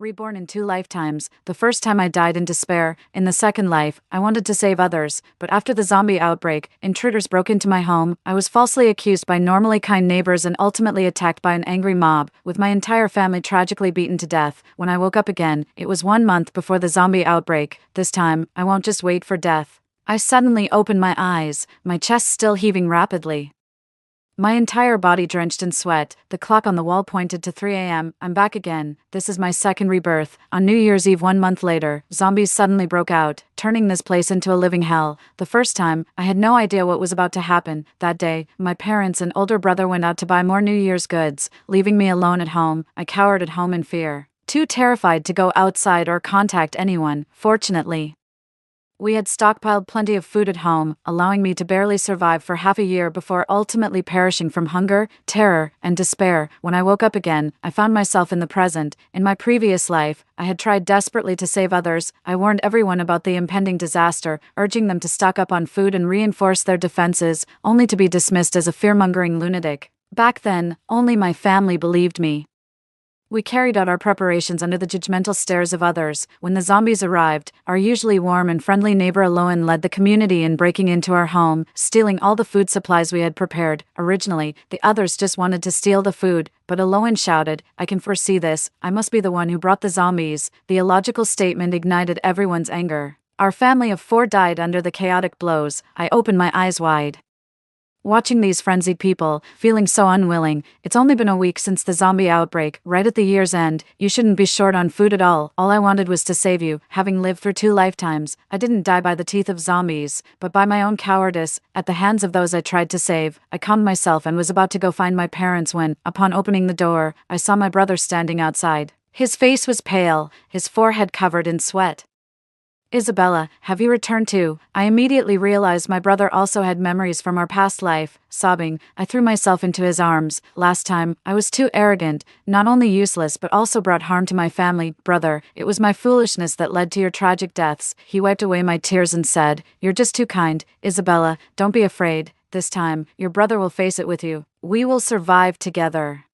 Reborn in 2 lifetimes. The first time I died in despair. In the second life, I wanted to save others, but after the zombie outbreak, intruders broke into my home. I was falsely accused by normally kind neighbors and ultimately attacked by an angry mob, with my entire family tragically beaten to death. When I woke up again, it was 1 month before the zombie outbreak. This time, I won't just wait for death. I suddenly opened my eyes, my chest still heaving rapidly. My entire body drenched in sweat. The clock on the wall pointed to 3 a.m. I'm back again. This is my second rebirth. On New Year's Eve 1 month later, zombies suddenly broke out, turning this place into a living hell. The first time, I had no idea what was about to happen. That day, my parents and older brother went out to buy more New Year's goods, leaving me alone at home. I cowered at home in fear, too terrified to go outside or contact anyone. Fortunately, we had stockpiled plenty of food at home, allowing me to barely survive for half a year before ultimately perishing from hunger, terror, and despair. When I woke up again, I found myself in the present. In my previous life, I had tried desperately to save others. I warned everyone about the impending disaster, urging them to stock up on food and reinforce their defenses, only to be dismissed as a fear-mongering lunatic. Back then, only my family believed me. We carried out our preparations under the judgmental stares of others. When the zombies arrived, our usually warm and friendly neighbor Aloan led the community in breaking into our home, stealing all the food supplies we had prepared. Originally, the others just wanted to steal the food, but Aloan shouted, "I can foresee this. I must be the one who brought the zombies." The illogical statement ignited everyone's anger. Our family of 4 died under the chaotic blows. I opened my eyes wide, watching these frenzied people, feeling so unwilling. It's only been a week since the zombie outbreak, right at the year's end. You shouldn't be short on food at all. All I wanted was to save you. Having lived through 2 lifetimes, I didn't die by the teeth of zombies, but by my own cowardice, at the hands of those I tried to save. I calmed myself and was about to go find my parents when, upon opening the door, I saw my brother standing outside. His face was pale, his forehead covered in sweat. "Isabella, have you returned too?" I immediately realized my brother also had memories from our past life. Sobbing, I threw myself into his arms. "Last time, I was too arrogant, not only useless but also brought harm to my family. Brother, it was my foolishness that led to your tragic deaths." He wiped away my tears and said, "You're just too kind. Isabella, don't be afraid. This time, your brother will face it with you. We will survive together."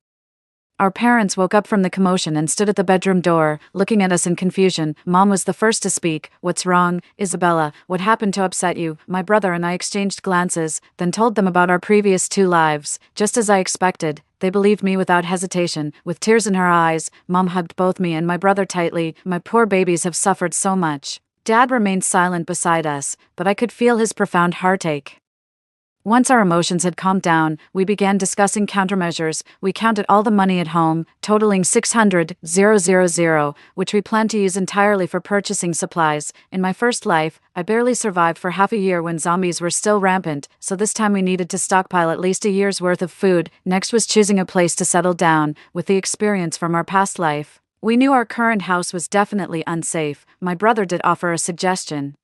Our parents woke up from the commotion and stood at the bedroom door, looking at us in confusion. Mom was the first to speak. "What's wrong, Isabella? What happened to upset you?" My brother and I exchanged glances, then told them about our previous 2 lives. Just as I expected, they believed me without hesitation. With tears in her eyes, Mom hugged both me and my brother tightly. "My poor babies have suffered so much." Dad remained silent beside us, but I could feel his profound heartache. Once our emotions had calmed down, we began discussing countermeasures. We counted all the money at home, totaling 600,000, which we planned to use entirely for purchasing supplies. In my first life, I barely survived for half a year when zombies were still rampant, so this time we needed to stockpile at least a year's worth of food. Next was choosing a place to settle down. With the experience from our past life, we knew our current house was definitely unsafe. My brother did offer a suggestion.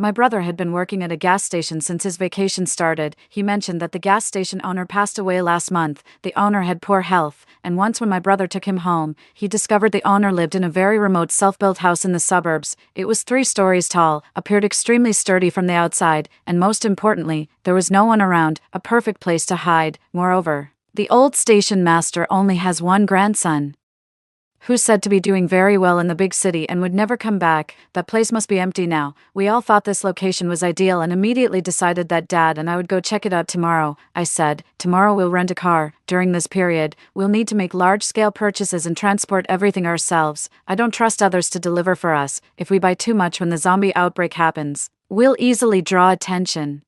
My brother had been working at a gas station since his vacation started. He mentioned that the gas station owner passed away last month. The owner had poor health, and once when my brother took him home, he discovered the owner lived in a very remote self-built house in the suburbs. It was 3 stories tall, appeared extremely sturdy from the outside, and most importantly, there was no one around, a perfect place to hide. Moreover, the old station master only has 1 grandson, who's said to be doing very well in the big city and would never come back. That place must be empty now. We all thought this location was ideal and immediately decided that Dad and I would go check it out tomorrow. I said, "Tomorrow we'll rent a car. During this period, we'll need to make large-scale purchases and transport everything ourselves. I don't trust others to deliver for us. If we buy too much when the zombie outbreak happens, we'll easily draw attention."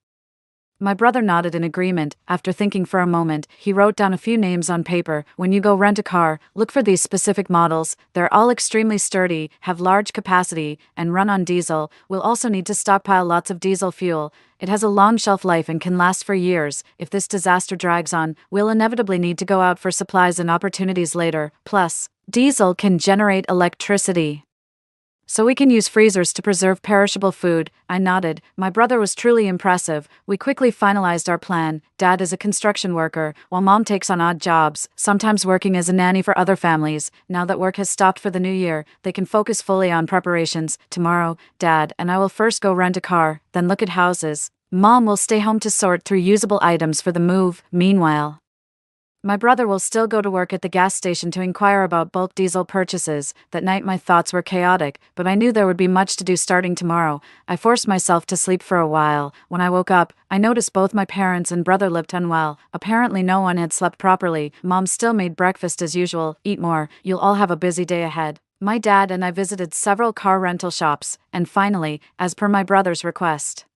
My brother nodded in agreement. After thinking for a moment, he wrote down a few names on paper. "When you go rent a car, look for these specific models. They're all extremely sturdy, have large capacity, and run on diesel. We'll also need to stockpile lots of diesel fuel. It has a long shelf life and can last for years. If this disaster drags on, we'll inevitably need to go out for supplies and opportunities later. Plus, diesel can generate electricity, so we can use freezers to preserve perishable food." I nodded. My brother was truly impressive. We quickly finalized our plan. Dad is a construction worker, while Mom takes on odd jobs, sometimes working as a nanny for other families. Now that work has stopped for the new year, they can focus fully on preparations. Tomorrow, Dad and I will first go rent a car, then look at houses. Mom will stay home to sort through usable items for the move. Meanwhile, My brother will still go to work at the gas station to inquire about bulk diesel purchases. That night my thoughts were chaotic, but I knew there would be much to do starting tomorrow. I forced myself to sleep for a while. When I woke up, I noticed both my parents and brother looked unwell. Apparently no one had slept properly. Mom still made breakfast as usual. Eat more, you'll all have a busy day ahead. My dad and I visited several car rental shops, and finally, as per my brother's request,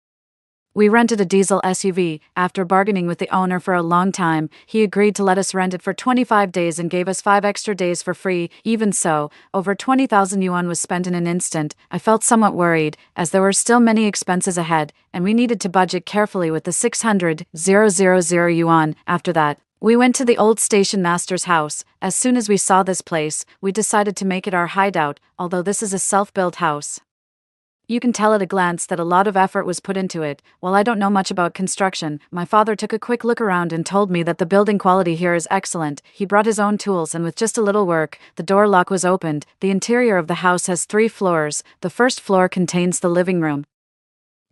we rented a diesel SUV. After bargaining with the owner for a long time, he agreed to let us rent it for 25 days and gave us 5 extra days for free. Even so, over 20,000 yuan was spent in an instant. I felt somewhat worried, as there were still many expenses ahead, and we needed to budget carefully with the 600,000 yuan. After that, we went to the old station master's house. As soon as we saw this place, we decided to make it our hideout, although this is a self-built house. You can tell at a glance that a lot of effort was put into it. While I don't know much about construction, my father took a quick look around and told me that the building quality here is excellent. He brought his own tools, and with just a little work, the door lock was opened. The interior of the house has 3 floors. The first floor contains the living room,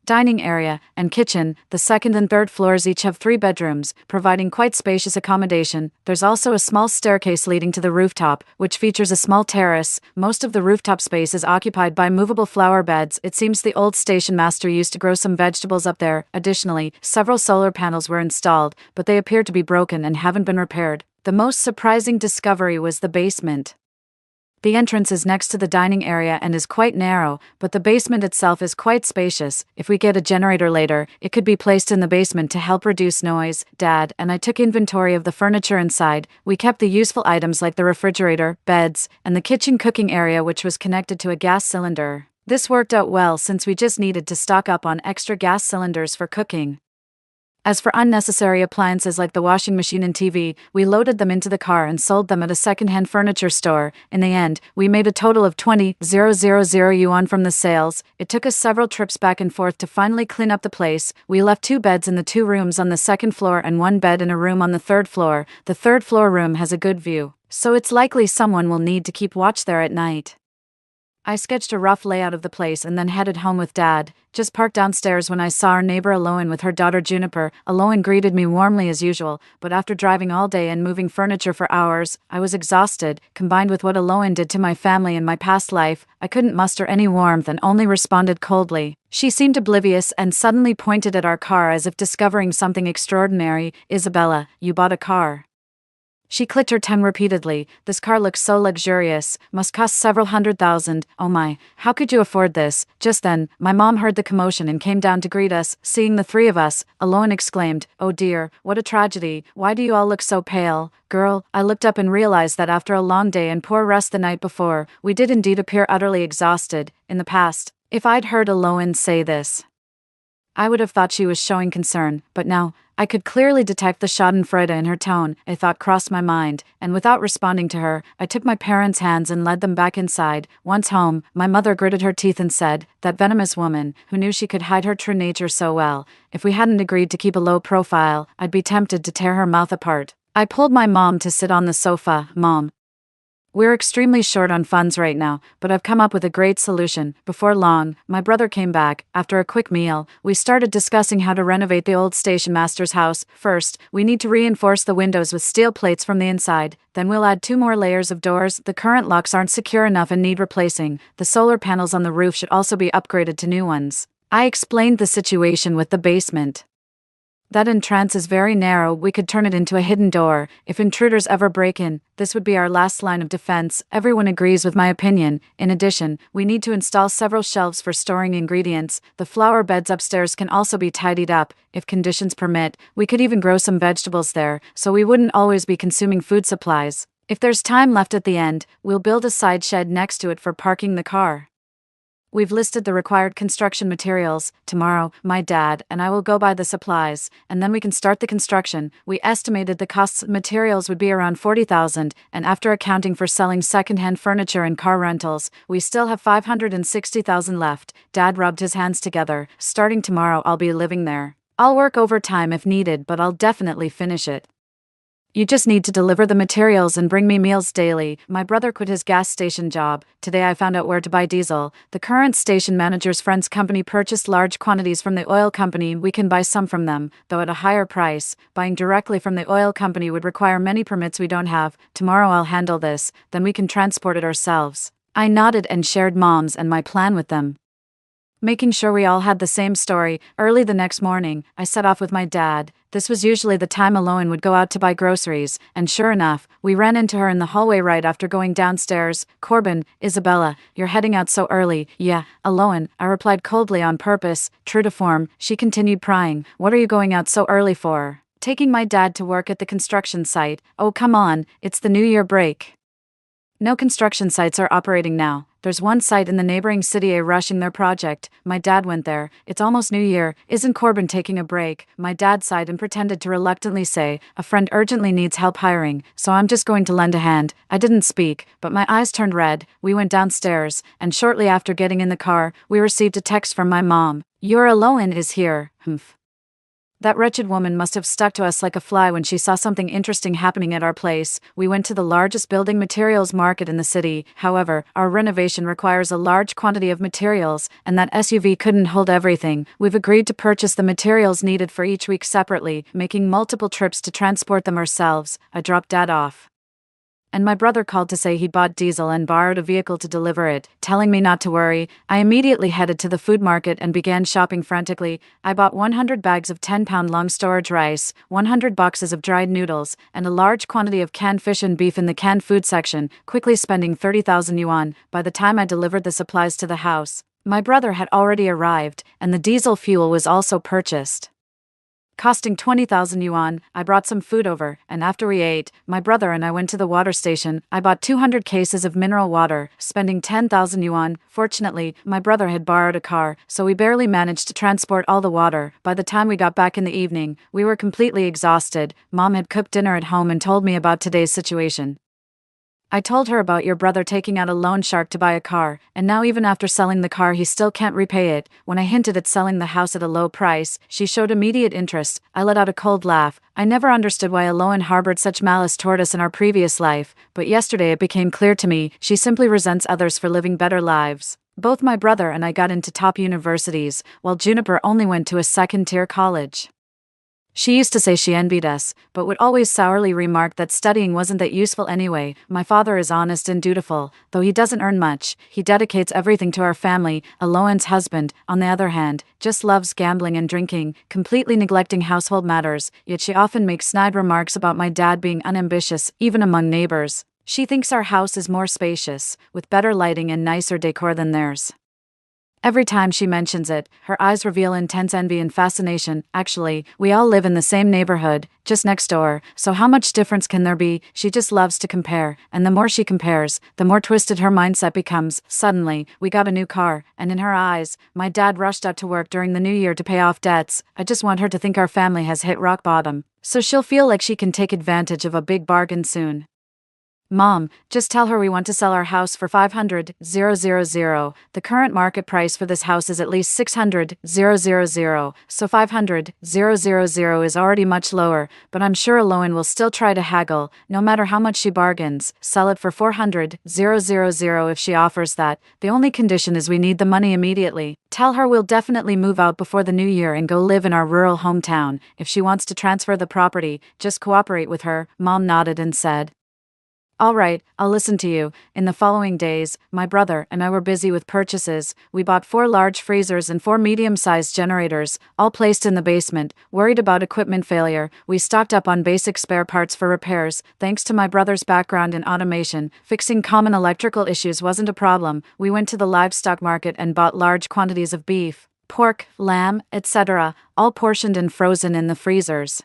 dining area, and kitchen. The second and third floors each have 3 bedrooms, providing quite spacious accommodation. There's also a small staircase leading to the rooftop, which features a small terrace. Most of the rooftop space is occupied by movable flower beds. It seems the old station master used to grow some vegetables up there. Additionally, several solar panels were installed, but they appear to be broken and haven't been repaired. The most surprising discovery was the basement. The entrance is next to the dining area and is quite narrow, but the basement itself is quite spacious. If we get a generator later, it could be placed in the basement to help reduce noise. Dad and I took inventory of the furniture inside. We kept the useful items like the refrigerator, beds, and the kitchen cooking area, which was connected to a gas cylinder. This worked out well since we just needed to stock up on extra gas cylinders for cooking. As for unnecessary appliances like the washing machine and TV, we loaded them into the car and sold them at a second-hand furniture store. In the end, we made a total of 20,000 yuan from the sales. It took us several trips back and forth to finally clean up the place. We left 2 beds in the 2 rooms on the second floor and 1 bed in a room on the 3rd floor. The 3rd floor room has a good view, so it's likely someone will need to keep watch there at night. I sketched a rough layout of the place and then headed home with Dad. Just parked downstairs when I saw our neighbor Aloan with her daughter Juniper. Aloan greeted me warmly as usual, but after driving all day and moving furniture for hours, I was exhausted. Combined with what Aloan did to my family in my past life, I couldn't muster any warmth and only responded coldly. She seemed oblivious and suddenly pointed at our car as if discovering something extraordinary. "Isabella, you bought a car." She clicked her tongue repeatedly. "This car looks so luxurious, must cost several $100,000. Oh my, how could you afford this?" Just then, my mom heard the commotion and came down to greet us. Seeing the 3 of us, Aloan exclaimed, "Oh dear, what a tragedy. Why do you all look so pale?" "Girl," I looked up and realized that after a long day and poor rest the night before, we did indeed appear utterly exhausted. In the past, if I'd heard Aloan say this, I would have thought she was showing concern, but now, I could clearly detect the schadenfreude in her tone. A thought crossed my mind, and without responding to her, I took my parents' hands and led them back inside. Once home, my mother gritted her teeth and said, "That venomous woman, who knew she could hide her true nature so well. If we hadn't agreed to keep a low profile, I'd be tempted to tear her mouth apart." I pulled my mom to sit on the sofa. "Mom, we're extremely short on funds right now, but I've come up with a great solution." Before long, my brother came back. After a quick meal, we started discussing how to renovate the old station master's house. First, we need to reinforce the windows with steel plates from the inside. Then we'll add 2 more layers of doors. The current locks aren't secure enough and need replacing. The solar panels on the roof should also be upgraded to new ones. I explained the situation with the basement. That entrance is very narrow. We could turn it into a hidden door. If intruders ever break in, this would be our last line of defense. Everyone agrees with my opinion. In addition, we need to install several shelves for storing ingredients. The flower beds upstairs can also be tidied up. If conditions permit, we could even grow some vegetables there, so we wouldn't always be consuming food supplies. If there's time left at the end, we'll build a side shed next to it for parking the car. We've listed the required construction materials. Tomorrow, my dad and I will go buy the supplies, and then we can start the construction. We estimated the costs of materials would be around 40,000, and after accounting for selling second-hand furniture and car rentals, we still have 560,000 left. Dad rubbed his hands together. Starting tomorrow, I'll be living there. I'll work overtime if needed, but I'll definitely finish it. You just need to deliver the materials and bring me meals daily. My brother quit his gas station job. Today I found out where to buy diesel. The current station manager's friend's company purchased large quantities from the oil company. We can buy some from them, though at a higher price. Buying directly from the oil company would require many permits we don't have. Tomorrow I'll handle this, then we can transport it ourselves. I nodded and shared Mom's and my plan with them. Making sure we all had the same story, early the next morning, I set off with my dad. This was usually the time Aloan would go out to buy groceries, and sure enough, we ran into her in the hallway right after going downstairs. "Corbin, Isabella, you're heading out so early." "Yeah, Aloan," I replied coldly on purpose. True to form, she continued prying. "What are you going out so early for?" "Taking my dad to work at the construction site." "Oh, come on, it's the New Year break." No construction sites are operating now. There's one site in the neighboring city rushing their project. My dad went there. "It's almost New Year. Isn't Corbin taking a break?" My dad sighed and pretended to reluctantly say, "A friend urgently needs help hiring, so I'm just going to lend a hand." I didn't speak, but my eyes turned red. We went downstairs, and shortly after getting in the car, we received a text from my mom. "Your Aloan is here." Humph. That wretched woman must have stuck to us like a fly when she saw something interesting happening at our place. We went to the largest building materials market in the city. However, our renovation requires a large quantity of materials, and that SUV couldn't hold everything. We've agreed to purchase the materials needed for each week separately, making multiple trips to transport them ourselves. I dropped Dad off, and my brother called to say he bought diesel and borrowed a vehicle to deliver it. Telling me not to worry, I immediately headed to the food market and began shopping frantically. I bought 100 bags of 10-pound long storage rice, 100 boxes of dried noodles, and a large quantity of canned fish and beef in the canned food section, quickly spending 30,000 yuan. By the time I delivered the supplies to the house, my brother had already arrived, and the diesel fuel was also purchased. Costing 20,000 yuan, I brought some food over, and after we ate, my brother and I went to the water station. I bought 200 cases of mineral water, spending 10,000 yuan. Fortunately, my brother had borrowed a car, so we barely managed to transport all the water. By the time we got back in the evening, we were completely exhausted. Mom had cooked dinner at home and told me about today's situation. I told her about your brother taking out a loan shark to buy a car, and now even after selling the car he still can't repay it. When I hinted at selling the house at a low price, she showed immediate interest. I let out a cold laugh. I never understood why Aloan harbored such malice toward us in our previous life, but yesterday it became clear to me, she simply resents others for living better lives. Both my brother and I got into top universities, while Juniper only went to a second-tier college. She used to say she envied us, but would always sourly remark that studying wasn't that useful anyway. My father is honest and dutiful, though he doesn't earn much. He dedicates everything to our family. Aloan's husband, on the other hand, just loves gambling and drinking, completely neglecting household matters, yet she often makes snide remarks about my dad being unambitious, even among neighbors. She thinks our house is more spacious, with better lighting and nicer decor than theirs. Every time she mentions it, her eyes reveal intense envy and fascination. Actually, we all live in the same neighborhood, just next door, so how much difference can there be? She just loves to compare, and the more she compares, the more twisted her mindset becomes. Suddenly, we got a new car, and in her eyes, my dad rushed out to work during the new year to pay off debts. I just want her to think our family has hit rock bottom, so she'll feel like she can take advantage of a big bargain soon. Mom, just tell her we want to sell our house for 500,000. The current market price for this house is at least 600,000, so 500,000 is already much lower, but I'm sure Aloan will still try to haggle, no matter how much she bargains. Sell it for 400,000 if she offers that. The only condition is we need the money immediately. Tell her we'll definitely move out before the new year and go live in our rural hometown. If she wants to transfer the property, just cooperate with her. Mom nodded and said, "All right, I'll listen to you." In the following days, my brother and I were busy with purchases. We bought 4 large freezers and 4 medium-sized generators, all placed in the basement. Worried about equipment failure, we stocked up on basic spare parts for repairs. Thanks to my brother's background in automation, fixing common electrical issues wasn't a problem. We went to the livestock market and bought large quantities of beef, pork, lamb, etc., all portioned and frozen in the freezers.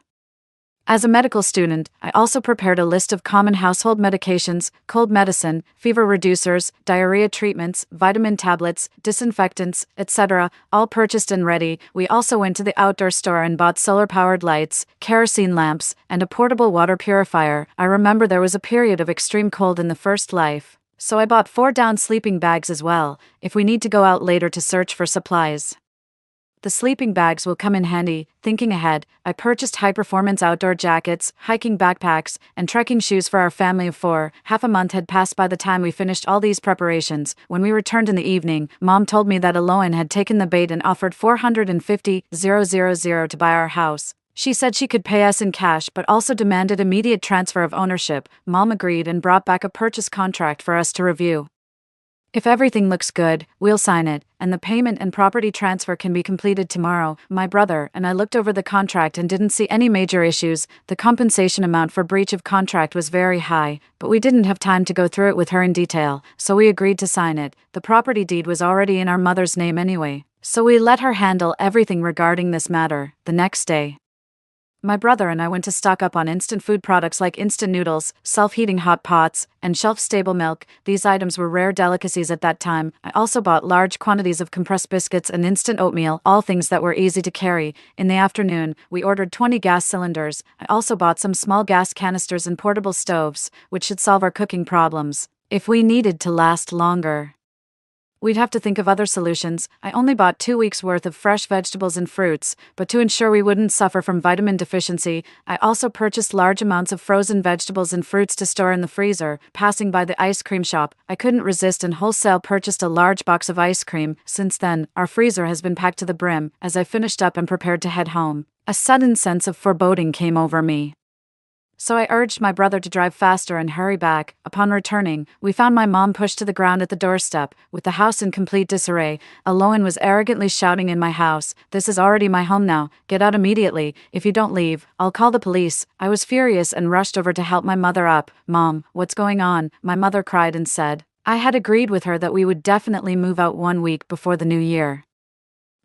As a medical student, I also prepared a list of common household medications, cold medicine, fever reducers, diarrhea treatments, vitamin tablets, disinfectants, etc., all purchased and ready. We also went to the outdoor store and bought solar-powered lights, kerosene lamps, and a portable water purifier. I remember there was a period of extreme cold in the first life, so I bought 4 down sleeping bags as well, if we need to go out later to search for supplies. The sleeping bags will come in handy. Thinking ahead, I purchased high-performance outdoor jackets, hiking backpacks, and trekking shoes for our family of 4. Half a month had passed by the time we finished all these preparations. When we returned in the evening, Mom told me that Aloan had taken the bait and offered $450,000 to buy our house. She said she could pay us in cash but also demanded immediate transfer of ownership. Mom agreed and brought back a purchase contract for us to review. If everything looks good, we'll sign it, and the payment and property transfer can be completed tomorrow. My brother and I looked over the contract and didn't see any major issues. The compensation amount for breach of contract was very high, but we didn't have time to go through it with her in detail, so we agreed to sign it. The property deed was already in our mother's name anyway, so we let her handle everything regarding this matter. The next day, my brother and I went to stock up on instant food products like instant noodles, self-heating hot pots, and shelf-stable milk. These items were rare delicacies at that time. I also bought large quantities of compressed biscuits and instant oatmeal, all things that were easy to carry. In the afternoon, we ordered 20 gas cylinders. I also bought some small gas canisters and portable stoves, which should solve our cooking problems if we needed to last longer. We'd have to think of other solutions. I only bought 2 weeks' worth of fresh vegetables and fruits, but to ensure we wouldn't suffer from vitamin deficiency, I also purchased large amounts of frozen vegetables and fruits to store in the freezer. Passing by the ice cream shop, I couldn't resist and wholesale purchased a large box of ice cream. Since then, our freezer has been packed to the brim. As I finished up and prepared to head home, a sudden sense of foreboding came over me. So I urged my brother to drive faster and hurry back. Upon returning, we found my mom pushed to the ground at the doorstep, with the house in complete disarray. Aloan was arrogantly shouting in my house, "This is already my home now. Get out immediately. If you don't leave, I'll call the police." I was furious and rushed over to help my mother up. "Mom, what's going on?" my mother cried and said. I had agreed with her that we would definitely move out 1 week before the new year.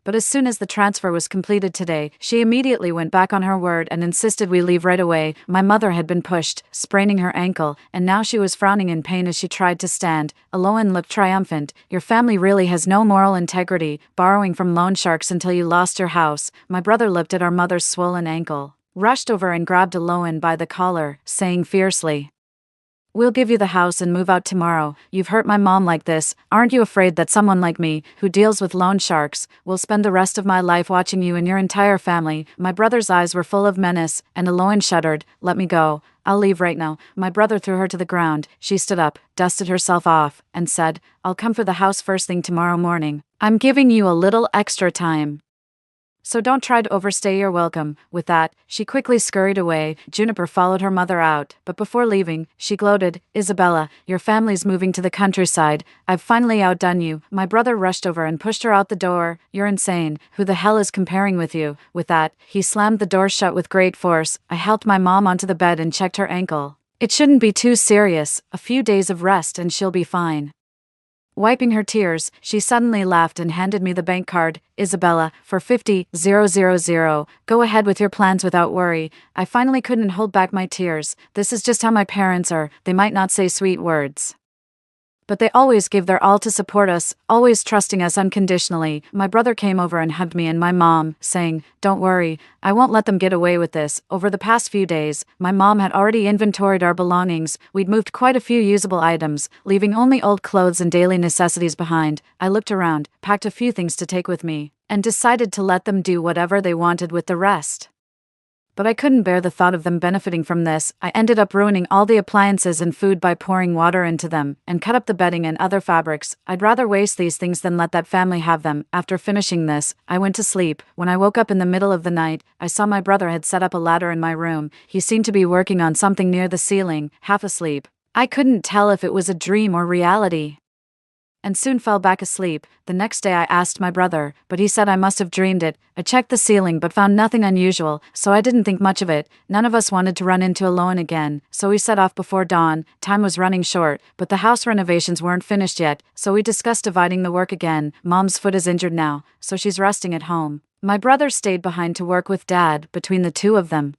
But as soon as the transfer was completed today, she immediately went back on her word and insisted we leave right away. My mother had been pushed, spraining her ankle, and now she was frowning in pain as she tried to stand. Aloan looked triumphant. "Your family really has no moral integrity, borrowing from loan sharks until you lost your house." My brother looked at our mother's swollen ankle, rushed over and grabbed Aloan by the collar, saying fiercely, "We'll give you the house and move out tomorrow. You've hurt my mom like this. Aren't you afraid that someone like me, who deals with loan sharks, will spend the rest of my life watching you and your entire family?" My brother's eyes were full of menace, and Aloan shuddered. "Let me go. I'll leave right now." My brother threw her to the ground. She stood up, dusted herself off, and said, "I'll come for the house first thing tomorrow morning. I'm giving you a little extra time, so don't try to overstay your welcome." With that, she quickly scurried away. Juniper followed her mother out, but before leaving, she gloated, "Isabella, your family's moving to the countryside. I've finally outdone you." My brother rushed over and pushed her out the door. "You're insane. Who the hell is comparing with you?" With that, he slammed the door shut with great force. I helped my mom onto the bed and checked her ankle. "It shouldn't be too serious. A few days of rest and she'll be fine." Wiping her tears, she suddenly laughed and handed me the bank card. "Isabella, for $50,000. Go ahead with your plans without worry." I finally couldn't hold back my tears. This is just how my parents are. They might not say sweet words, but they always give their all to support us, always trusting us unconditionally. My brother came over and hugged me and my mom, saying, "Don't worry, I won't let them get away with this." Over the past few days, my mom had already inventoried our belongings. We'd moved quite a few usable items, leaving only old clothes and daily necessities behind. I looked around, packed a few things to take with me, and decided to let them do whatever they wanted with the rest. But I couldn't bear the thought of them benefiting from this. I ended up ruining all the appliances and food by pouring water into them, and cut up the bedding and other fabrics. I'd rather waste these things than let that family have them. After finishing this, I went to sleep. When I woke up in the middle of the night, I saw my brother had set up a ladder in my room. He seemed to be working on something near the ceiling, half asleep. I couldn't tell if it was a dream or reality, and soon fell back asleep. The next day I asked my brother, but he said I must have dreamed it. I checked the ceiling but found nothing unusual, so I didn't think much of it. None of us wanted to run into Aloan again, so we set off before dawn. Time was running short, but the house renovations weren't finished yet, so we discussed dividing the work again. Mom's foot is injured now, so she's resting at home. My brother stayed behind to work with Dad. Between the two of them,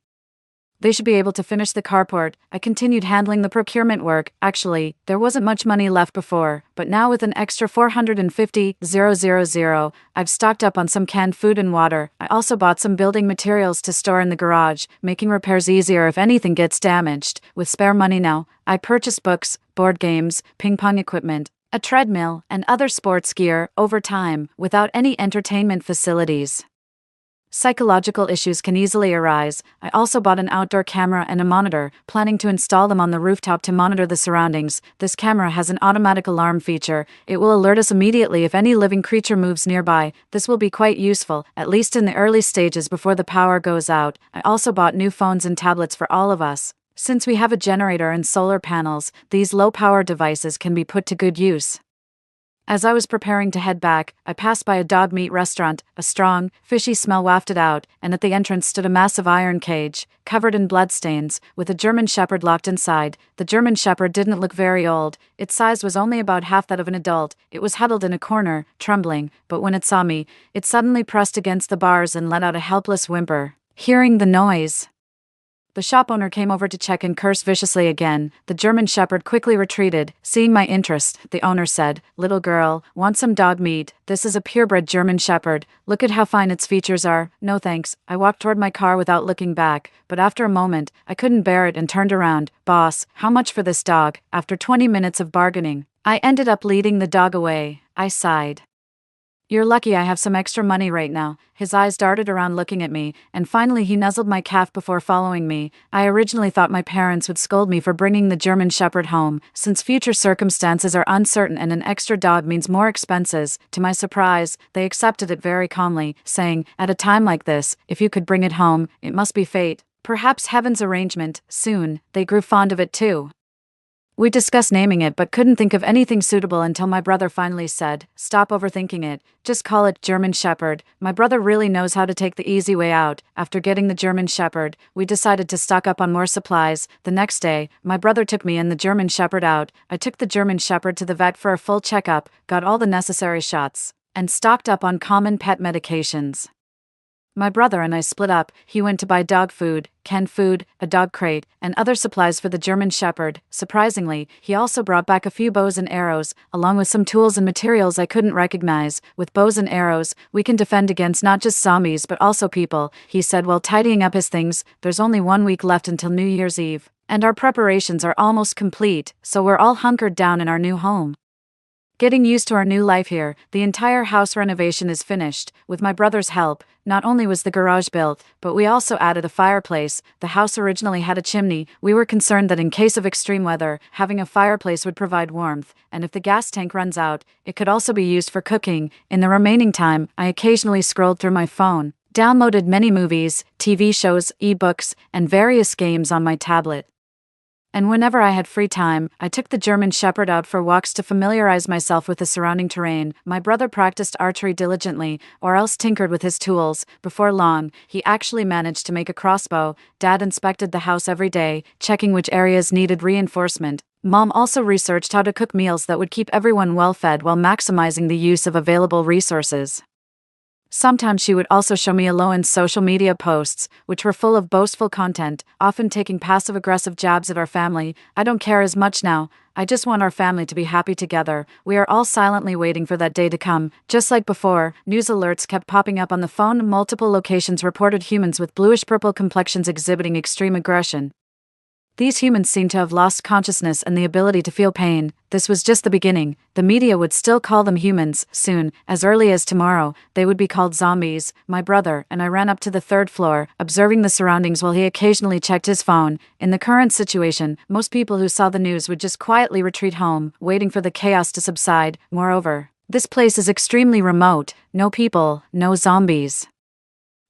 they should be able to finish the carport. I continued handling the procurement work. Actually, there wasn't much money left before, but now with an extra $450,000, I've stocked up on some canned food and water. I also bought some building materials to store in the garage, making repairs easier if anything gets damaged. With spare money now, I purchased books, board games, ping pong equipment, a treadmill, and other sports gear. Over time, without any entertainment facilities, Psychological issues can easily arise. I also bought an outdoor camera and a monitor, planning to install them on the rooftop to monitor the surroundings. This camera has an automatic alarm feature. It will alert us immediately if any living creature moves nearby. This will be quite useful, at least in the early stages before the power goes out. I also bought new phones and tablets for all of us. Since we have a generator and solar panels, these low-power devices can be put to good use. As I was preparing to head back, I passed by a dog meat restaurant. A strong, fishy smell wafted out, and at the entrance stood a massive iron cage, covered in bloodstains, with a German Shepherd locked inside. The German Shepherd didn't look very old. Its size was only about half that of an adult. It was huddled in a corner, trembling, but when it saw me, it suddenly pressed against the bars and let out a helpless whimper. Hearing the noise, the shop owner came over to check and cursed viciously again. The German Shepherd quickly retreated. Seeing my interest, the owner said, "Little girl, want some dog meat? This is a purebred German Shepherd. Look at how fine its features are." "No thanks." I walked toward my car without looking back, but after a moment, I couldn't bear it and turned around. "Boss, how much for this dog?" After 20 minutes of bargaining, I ended up leading the dog away. I sighed. "You're lucky I have some extra money right now." His eyes darted around looking at me, and finally he nuzzled my calf before following me. I originally thought my parents would scold me for bringing the German Shepherd home, since future circumstances are uncertain and an extra dog means more expenses. To my surprise, they accepted it very calmly, saying, "At a time like this, if you could bring it home, it must be fate. Perhaps heaven's arrangement." Soon, they grew fond of it too. We discussed naming it but couldn't think of anything suitable until my brother finally said, "Stop overthinking it. Just call it German Shepherd." My brother really knows how to take the easy way out. After getting the German Shepherd, we decided to stock up on more supplies. The next day, my brother took me and the German Shepherd out. I took the German Shepherd to the vet for a full checkup, got all the necessary shots, and stocked up on common pet medications. My brother and I split up. He went to buy dog food, canned food, a dog crate, and other supplies for the German Shepherd. Surprisingly, he also brought back a few bows and arrows, along with some tools and materials I couldn't recognize. "With bows and arrows, we can defend against not just zombies but also people," he said while tidying up his things. "There's only 1 week left until New Year's Eve, and our preparations are almost complete, so we're all hunkered down in our new home. Getting used to our new life here." The entire house renovation is finished. With my brother's help, not only was the garage built, but we also added a fireplace. The house originally had a chimney. We were concerned that in case of extreme weather, having a fireplace would provide warmth, and if the gas tank runs out, it could also be used for cooking. In the remaining time, I occasionally scrolled through my phone, downloaded many movies, TV shows, ebooks, and various games on my tablet. And whenever I had free time, I took the German Shepherd out for walks to familiarize myself with the surrounding terrain. My brother practiced archery diligently, or else tinkered with his tools. Before long, he actually managed to make a crossbow. Dad inspected the house every day, checking which areas needed reinforcement. Mom also researched how to cook meals that would keep everyone well fed while maximizing the use of available resources. Sometimes she would also show me Alohan's social media posts, which were full of boastful content, often taking passive-aggressive jabs at our family. "I don't care as much now. I just want our family to be happy together." We are all silently waiting for that day to come. Just like before, news alerts kept popping up on the phone. Multiple locations reported humans with bluish-purple complexions exhibiting extreme aggression. These humans seemed to have lost consciousness and the ability to feel pain. This was just the beginning. The media would still call them humans. Soon, as early as tomorrow, they would be called zombies. My brother and I ran up to the 3rd floor, observing the surroundings while he occasionally checked his phone. In the current situation, most people who saw the news would just quietly retreat home, waiting for the chaos to subside. Moreover, this place is extremely remote. No people, no zombies.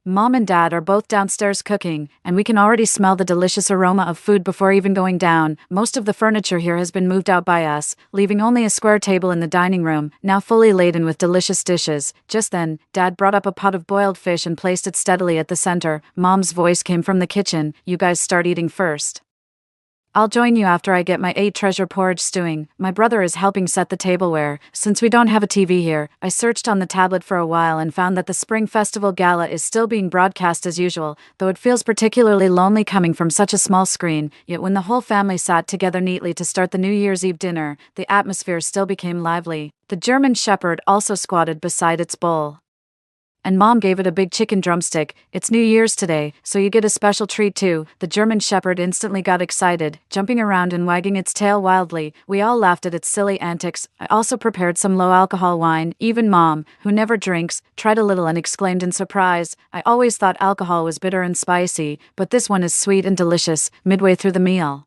Mom and Dad are both downstairs cooking, and we can already smell the delicious aroma of food before even going down. Most of the furniture here has been moved out by us, leaving only a square table in the dining room, now fully laden with delicious dishes. Just then, Dad brought up a pot of boiled fish and placed it steadily at the center. Mom's voice came from the kitchen, "You guys start eating first. I'll join you after I get my 8 treasure porridge stewing." My brother is helping set the tableware. Since we don't have a TV here, I searched on the tablet for a while and found that the Spring Festival Gala is still being broadcast as usual, though it feels particularly lonely coming from such a small screen. Yet when the whole family sat together neatly to start the New Year's Eve dinner, the atmosphere still became lively. The German Shepherd also squatted beside its bowl. And Mom gave it a big chicken drumstick. It's New Year's today, so you get a special treat too. The German Shepherd instantly got excited, jumping around and wagging its tail wildly. We all laughed at its silly antics. I also prepared some low-alcohol wine. Even Mom, who never drinks, tried a little and exclaimed in surprise. I always thought alcohol was bitter and spicy, but this one is sweet and delicious. Midway through the meal,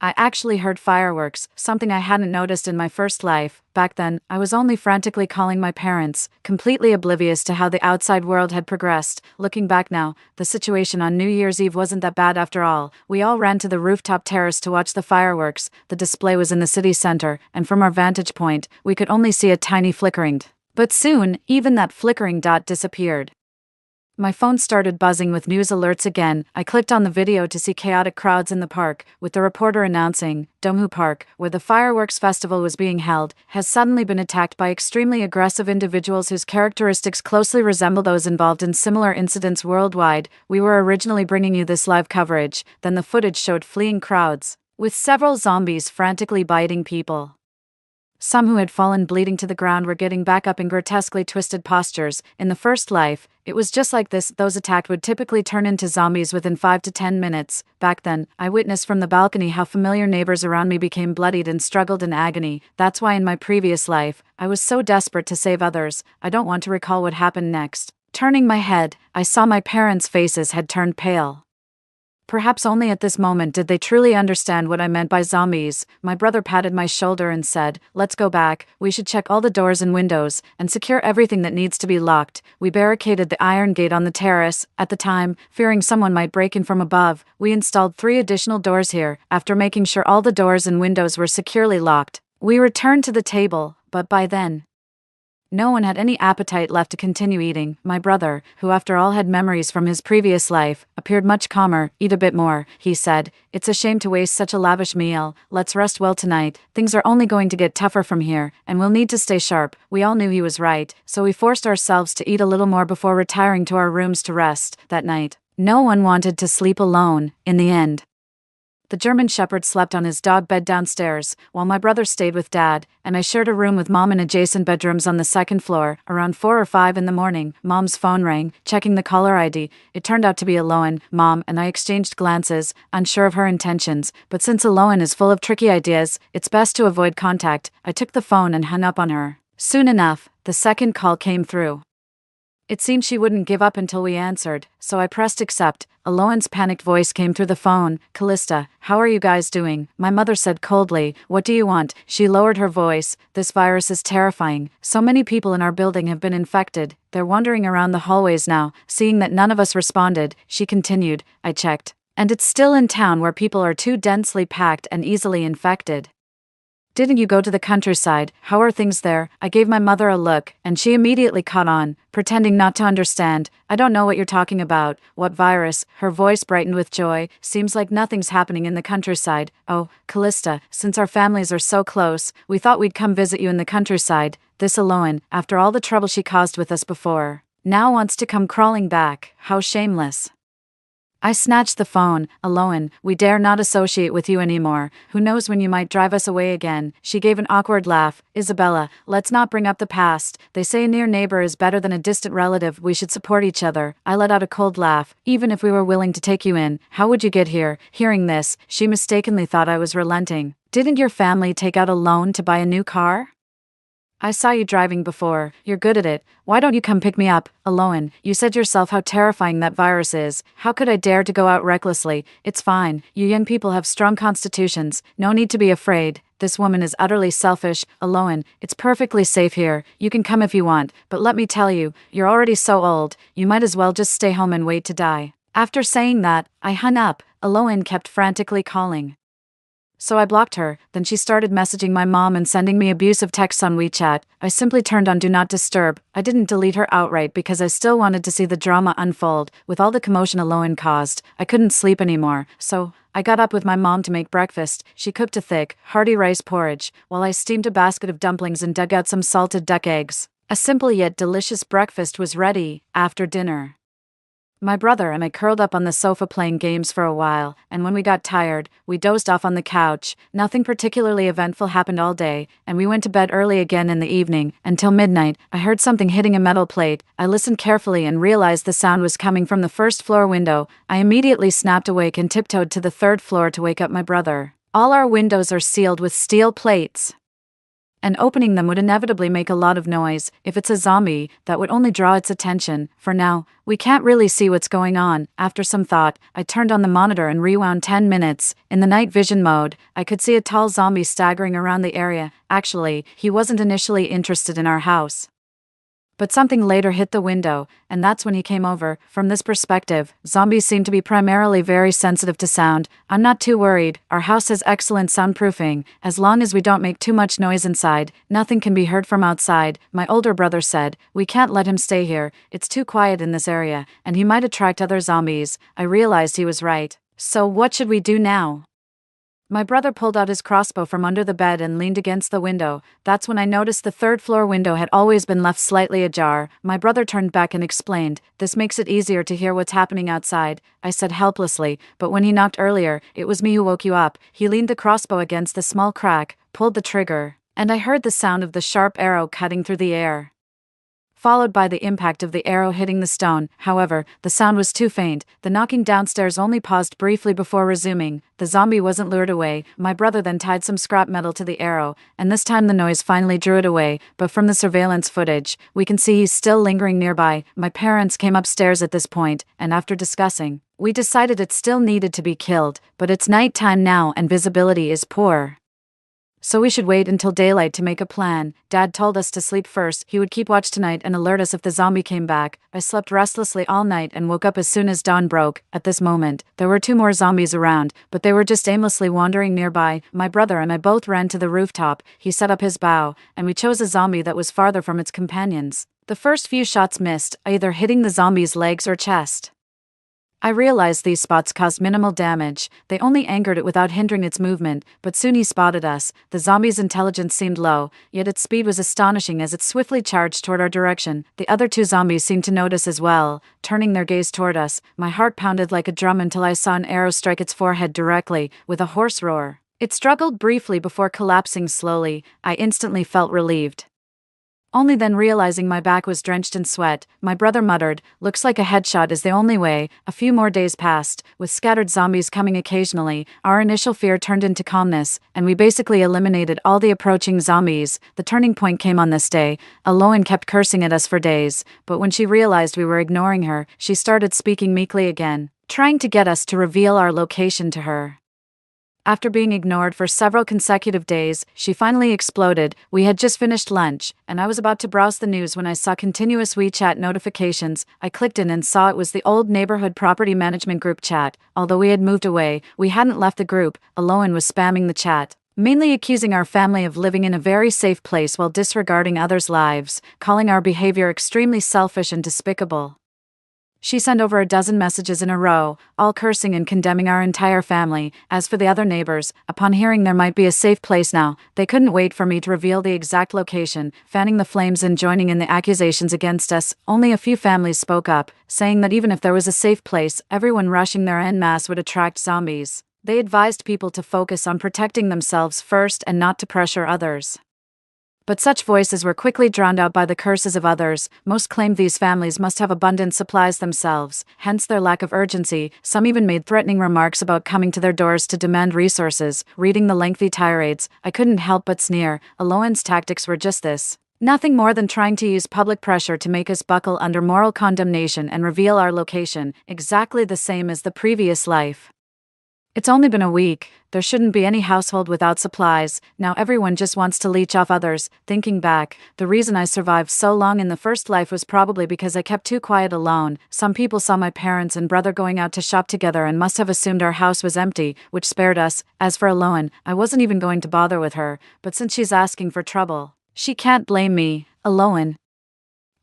I actually heard fireworks, something I hadn't noticed in my first life. Back then, I was only frantically calling my parents, completely oblivious to how the outside world had progressed. Looking back now, the situation on New Year's Eve wasn't that bad after all. We all ran to the rooftop terrace to watch the fireworks. The display was in the city center, and from our vantage point, we could only see a tiny flickering. But soon, even that flickering dot disappeared. My phone started buzzing with news alerts again. I clicked on the video to see chaotic crowds in the park, with the reporter announcing, Domhu Park, where the fireworks festival was being held, has suddenly been attacked by extremely aggressive individuals whose characteristics closely resemble those involved in similar incidents worldwide. We were originally bringing you this live coverage, then the footage showed fleeing crowds, with several zombies frantically biting people. Some who had fallen bleeding to the ground were getting back up in grotesquely twisted postures. In the first life, it was just like this. Those attacked would typically turn into zombies within 5 to 10 minutes. Back then, I witnessed from the balcony how familiar neighbors around me became bloodied and struggled in agony. That's why in my previous life, I was so desperate to save others. I don't want to recall what happened next. Turning my head, I saw my parents' faces had turned pale. Perhaps only at this moment did they truly understand what I meant by zombies. My brother patted my shoulder and said, "Let's go back. We should check all the doors and windows, and secure everything that needs to be locked." We barricaded the iron gate on the terrace. At the time, fearing someone might break in from above, we installed 3 additional doors here. After making sure all the doors and windows were securely locked, we returned to the table, but by then, no one had any appetite left to continue eating. My brother, who after all had memories from his previous life, appeared much calmer. "Eat a bit more," he said. "It's a shame to waste such a lavish meal. Let's rest well tonight. Things are only going to get tougher from here, and we'll need to stay sharp." We all knew he was right, so we forced ourselves to eat a little more before retiring to our rooms to rest. That night, no one wanted to sleep alone. In the end, the German Shepherd slept on his dog bed downstairs, while my brother stayed with Dad, and I shared a room with Mom in adjacent bedrooms on the second floor. Around 4 or 5 in the morning, Mom's phone rang. Checking the caller ID, it turned out to be Aloan. Mom and I exchanged glances, unsure of her intentions, but since Aloan is full of tricky ideas, it's best to avoid contact. I took the phone and hung up on her. Soon enough, the second call came through. It seemed she wouldn't give up until we answered, so I pressed accept. Aloan's panicked voice came through the phone. "Callista, how are you guys doing?" My mother said coldly. "What do you want?" She lowered her voice. "This virus is terrifying. So many people in our building have been infected. They're wandering around the hallways now." Seeing that none of us responded, she continued. "I checked, and it's still in town where people are too densely packed and easily infected. Didn't you go to the countryside? How are things there?" I gave my mother a look, and she immediately caught on, pretending not to understand. "I don't know what you're talking about." "What virus?" Her voice brightened with joy. "Seems like nothing's happening in the countryside." "Oh, Callista, since our families are so close, we thought we'd come visit you in the countryside." This Aloan, after all the trouble she caused with us before, now wants to come crawling back. How shameless. I snatched the phone. "Aloan, we dare not associate with you anymore. Who knows when you might drive us away again." She gave an awkward laugh. "Isabella, let's not bring up the past. They say a near neighbor is better than a distant relative. We should support each other." I let out a cold laugh. "Even if we were willing to take you in, how would you get here?" Hearing this, she mistakenly thought I was relenting. "Didn't your family take out a loan to buy a new car? I saw you driving before. You're good at it. Why don't you come pick me up?" "Aloan, you said yourself how terrifying that virus is. How could I dare to go out recklessly?" "It's fine. You young people have strong constitutions. No need to be afraid." This woman is utterly selfish. "Aloan, it's perfectly safe here. You can come if you want, but let me tell you, you're already so old. You might as well just stay home and wait to die." After saying that, I hung up. Aloan kept frantically calling, so I blocked her. Then she started messaging my mom and sending me abusive texts on WeChat. I simply turned on Do Not Disturb. I didn't delete her outright because I still wanted to see the drama unfold. With all the commotion Aloan caused, I couldn't sleep anymore, so I got up with my mom to make breakfast. She cooked a thick, hearty rice porridge, while I steamed a basket of dumplings and dug out some salted duck eggs. A simple yet delicious breakfast was ready. After dinner, My brother and I curled up on the sofa playing games for a while, and when we got tired, we dozed off on the couch. Nothing particularly eventful happened all day, and we went to bed early again in the evening. Until midnight, I heard something hitting a metal plate. I listened carefully and realized the sound was coming from the first floor window. I immediately snapped awake and tiptoed to the third floor to wake up my brother. All our windows are sealed with steel plates, and opening them would inevitably make a lot of noise. If it's a zombie, that would only draw its attention. For now, we can't really see what's going on. After some thought, I turned on the monitor and rewound 10 minutes. In the night vision mode, I could see a tall zombie staggering around the area. Actually, he wasn't initially interested in our house, but something later hit the window, and that's when he came over. From this perspective, zombies seem to be primarily very sensitive to sound. I'm not too worried. Our house has excellent soundproofing. As long as we don't make too much noise inside, nothing can be heard from outside. My older brother said, "We can't let him stay here. It's too quiet in this area, and he might attract other zombies." I realized he was right. So what should we do now? My brother pulled out his crossbow from under the bed and leaned against the window. That's when I noticed the third floor window had always been left slightly ajar. My brother turned back and explained, "This makes it easier to hear what's happening outside," I said helplessly. "But when he knocked earlier, it was me who woke you up." He leaned the crossbow against the small crack, pulled the trigger, and I heard the sound of the sharp arrow cutting through the air, followed by the impact of the arrow hitting the stone. However, the sound was too faint. The knocking downstairs only paused briefly before resuming. The zombie wasn't lured away. My brother then tied some scrap metal to the arrow, and this time the noise finally drew it away. But from the surveillance footage, we can see he's still lingering nearby. My parents came upstairs at this point, and after discussing, we decided it still needed to be killed, but it's nighttime now and visibility is poor, so we should wait until daylight to make a plan. Dad told us to sleep first. He would keep watch tonight and alert us if the zombie came back. I slept restlessly all night and woke up as soon as dawn broke. At this moment, there were 2 more zombies around, but they were just aimlessly wandering nearby. My brother and I both ran to the rooftop. He set up his bow, and we chose a zombie that was farther from its companions. The first few shots missed, either hitting the zombie's legs or chest. I realized these spots caused minimal damage. They only angered it without hindering its movement, but soon he spotted us. The zombie's intelligence seemed low, yet its speed was astonishing as it swiftly charged toward our direction. The other 2 zombies seemed to notice as well, turning their gaze toward us. My heart pounded like a drum until I saw an arrow strike its forehead directly, with a hoarse roar. It struggled briefly before collapsing slowly. I instantly felt relieved, only then realizing my back was drenched in sweat. My brother muttered, "Looks like a headshot is the only way." A few more days passed, with scattered zombies coming occasionally. Our initial fear turned into calmness, and we basically eliminated all the approaching zombies. The turning point came on this day. Aloan kept cursing at us for days, but when she realized we were ignoring her, she started speaking meekly again, trying to get us to reveal our location to her. After being ignored for several consecutive days, she finally exploded. We had just finished lunch, and I was about to browse the news when I saw continuous WeChat notifications. I clicked in and saw it was the old neighborhood property management group chat. Although we had moved away, we hadn't left the group. Aloan was spamming the chat, mainly accusing our family of living in a very safe place while disregarding others' lives, calling our behavior extremely selfish and despicable. She sent over a dozen messages in a row, all cursing and condemning our entire family. As for the other neighbors, upon hearing there might be a safe place now, they couldn't wait for me to reveal the exact location, fanning the flames and joining in the accusations against us. Only a few families spoke up, saying that even if there was a safe place, everyone rushing there en masse would attract zombies. They advised people to focus on protecting themselves first and not to pressure others. But such voices were quickly drowned out by the curses of others. Most claimed these families must have abundant supplies themselves, hence their lack of urgency. Some even made threatening remarks about coming to their doors to demand resources. Reading the lengthy tirades, I couldn't help but sneer. Aloan's tactics were just this: nothing more than trying to use public pressure to make us buckle under moral condemnation and reveal our location, exactly the same as the previous life. It's only been a week. There shouldn't be any household without supplies. Now everyone just wants to leech off others. Thinking back, the reason I survived so long in the first life was probably because I kept too quiet alone. Some people saw my parents and brother going out to shop together and must have assumed our house was empty, which spared us. As for Aloan, I wasn't even going to bother with her, but since she's asking for trouble, she can't blame me. Aloan,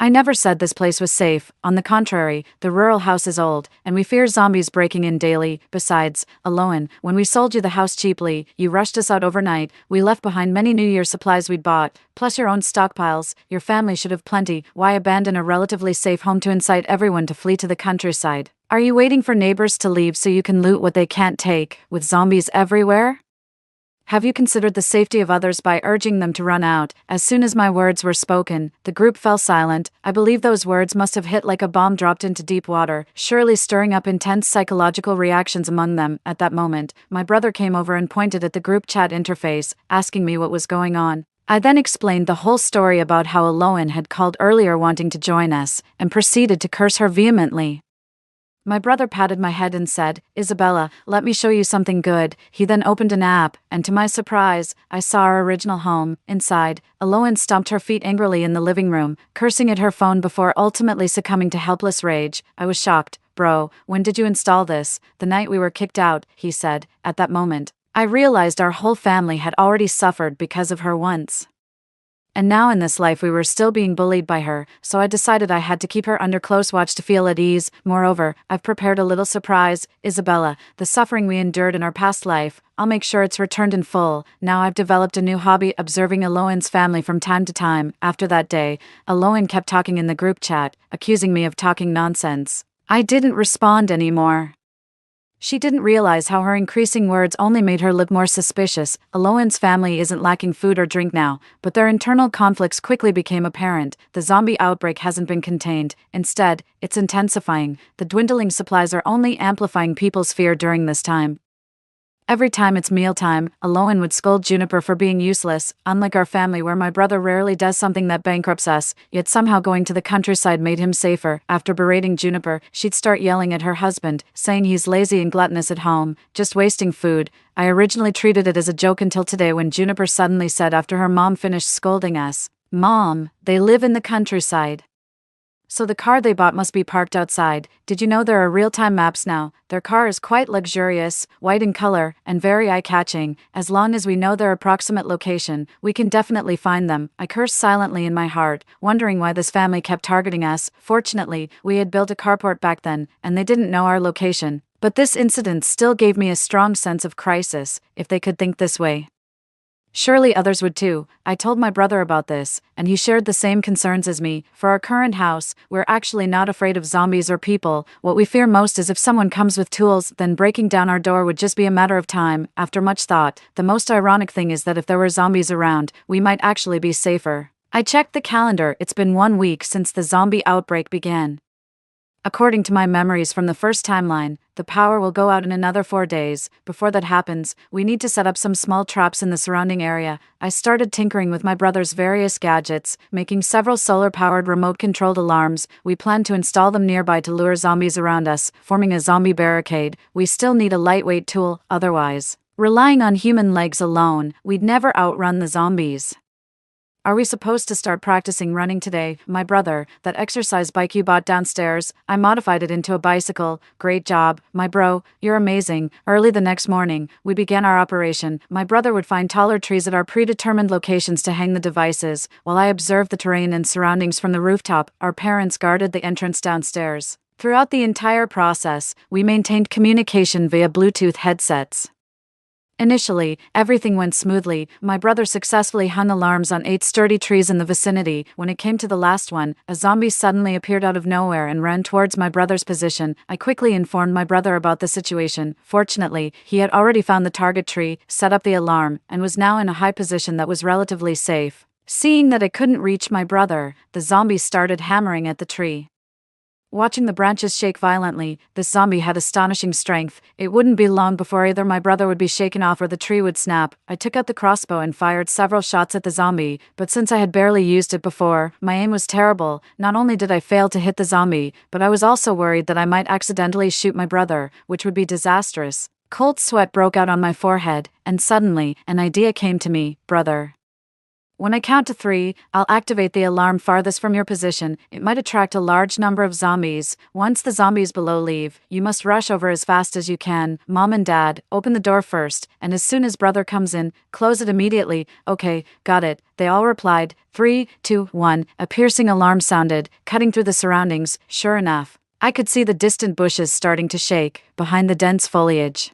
I never said this place was safe. On the contrary, the rural house is old, and we fear zombies breaking in daily. Besides, Aloan, when we sold you the house cheaply, you rushed us out overnight. We left behind many New Year supplies we'd bought, plus your own stockpiles. Your family should have plenty. Why abandon a relatively safe home to incite everyone to flee to the countryside? Are you waiting for neighbors to leave so you can loot what they can't take, with zombies everywhere? Have you considered the safety of others by urging them to run out? As soon as my words were spoken, the group fell silent. I believe those words must have hit like a bomb dropped into deep water, surely stirring up intense psychological reactions among them. At that moment, my brother came over and pointed at the group chat interface, asking me what was going on. I then explained the whole story about how Aloan had called earlier wanting to join us, and proceeded to curse her vehemently. My brother patted my head and said, "Isabella, let me show you something good." He then opened an app, and to my surprise, I saw our original home. Inside, Aloan stomped her feet angrily in the living room, cursing at her phone before ultimately succumbing to helpless rage. I was shocked. "Bro, when did you install this?" "The night we were kicked out," he said. At that moment, I realized our whole family had already suffered because of her once. And now in this life we were still being bullied by her, so I decided I had to keep her under close watch to feel at ease. Moreover, I've prepared a little surprise. Isabella, the suffering we endured in our past life, I'll make sure it's returned in full. Now I've developed a new hobby, observing Aloan's family from time to time. After that day, Aloan kept talking in the group chat, accusing me of talking nonsense. I didn't respond anymore. She didn't realize how her increasing words only made her look more suspicious. Aloan's family isn't lacking food or drink now, but their internal conflicts quickly became apparent. The zombie outbreak hasn't been contained. Instead, it's intensifying. The dwindling supplies are only amplifying people's fear during this time. Every time it's mealtime, Aloan would scold Juniper for being useless. Unlike our family where my brother rarely does something that bankrupts us, yet somehow going to the countryside made him safer. After berating Juniper, she'd start yelling at her husband, saying he's lazy and gluttonous at home, just wasting food. I originally treated it as a joke until today when Juniper suddenly said after her mom finished scolding us, "Mom, they live in the countryside, so the car they bought must be parked outside. Did you know there are real-time maps now? Their car is quite luxurious, white in color, and very eye-catching. As long as we know their approximate location, we can definitely find them." I cursed silently in my heart, wondering why this family kept targeting us. Fortunately, we had built a carport back then, and they didn't know our location. But this incident still gave me a strong sense of crisis. If they could think this way, surely others would too. I told my brother about this, and he shared the same concerns as me. For our current house, we're actually not afraid of zombies or people. What we fear most is if someone comes with tools, then breaking down our door would just be a matter of time. After much thought, the most ironic thing is that if there were zombies around, we might actually be safer. I checked the calendar. It's been 1 week since the zombie outbreak began. According to my memories from the first timeline, the power will go out in another 4 days. Before that happens, we need to set up some small traps in the surrounding area. I started tinkering with my brother's various gadgets, making several solar-powered remote-controlled alarms. We plan to install them nearby to lure zombies around us, forming a zombie barricade. We still need a lightweight tool, otherwise, relying on human legs alone, we'd never outrun the zombies. Are we supposed to start practicing running today? My brother, that exercise bike you bought downstairs, I modified it into a bicycle. Great job, my bro, you're amazing. Early the next morning, we began our operation. My brother would find taller trees at our predetermined locations to hang the devices, while I observed the terrain and surroundings from the rooftop. Our parents guarded the entrance downstairs. Throughout the entire process, we maintained communication via Bluetooth headsets. Initially, everything went smoothly. My brother successfully hung alarms on 8 sturdy trees in the vicinity. When it came to the last one, a zombie suddenly appeared out of nowhere and ran towards my brother's position. I quickly informed my brother about the situation. Fortunately, he had already found the target tree, set up the alarm, and was now in a high position that was relatively safe. Seeing that it couldn't reach my brother, the zombie started hammering at the tree. Watching the branches shake violently, this zombie had astonishing strength. It wouldn't be long before either my brother would be shaken off or the tree would snap. I took out the crossbow and fired several shots at the zombie, but since I had barely used it before, my aim was terrible. Not only did I fail to hit the zombie, but I was also worried that I might accidentally shoot my brother, which would be disastrous. Cold sweat broke out on my forehead, and suddenly, an idea came to me. Brother, When I count to 3, I'll activate the alarm farthest from your position. It might attract a large number of zombies. Once the zombies below leave, you must rush over as fast as you can. Mom and Dad, open the door first, and as soon as brother comes in, close it immediately. Okay, got it, they all replied. 3, 2, 1, a piercing alarm sounded, cutting through the surroundings. Sure enough, I could see the distant bushes starting to shake, behind the dense foliage.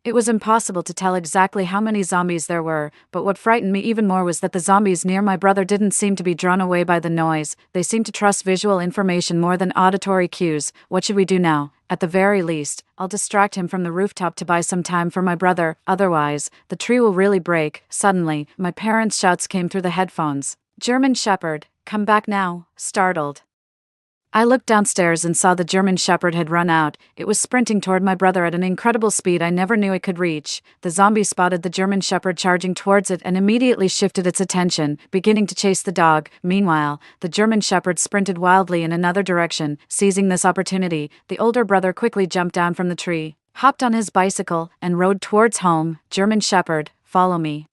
It was impossible to tell exactly how many zombies there were, but what frightened me even more was that the zombies near my brother didn't seem to be drawn away by the noise. They seemed to trust visual information more than auditory cues. What should we do now? At the very least, I'll distract him from the rooftop to buy some time for my brother, otherwise, the tree will really break. Suddenly, my parents' shouts came through the headphones. German Shepherd, come back now, startled. I looked downstairs and saw the German Shepherd had run out. It was sprinting toward my brother at an incredible speed I never knew it could reach. The zombie spotted the German Shepherd charging towards it and immediately shifted its attention, beginning to chase the dog. Meanwhile, the German Shepherd sprinted wildly in another direction. Seizing this opportunity, the older brother quickly jumped down from the tree, hopped on his bicycle, and rode towards home. German Shepherd, follow me.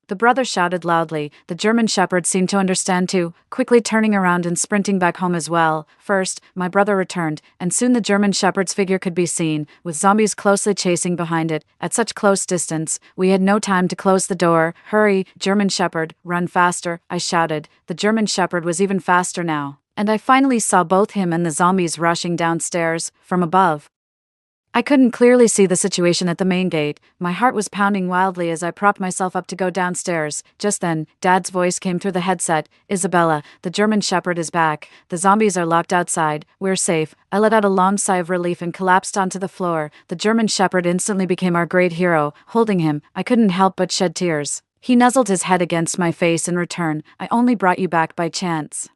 The brother shouted loudly. The German Shepherd seemed to understand too, quickly turning around and sprinting back home as well. First, my brother returned, and soon the German Shepherd's figure could be seen, with zombies closely chasing behind it. At such close distance, we had no time to close the door. Hurry, German Shepherd, run faster, I shouted. The German Shepherd was even faster now, and I finally saw both him and the zombies rushing downstairs, from above. I couldn't clearly see the situation at the main gate. My heart was pounding wildly as I propped myself up to go downstairs. Just then, Dad's voice came through the headset. Isabella, the German Shepherd is back. The zombies are locked outside. We're safe. I let out a long sigh of relief and collapsed onto the floor. The German Shepherd instantly became our great hero. Holding him, I couldn't help but shed tears. He nuzzled his head against my face in return. I only brought you back by chance.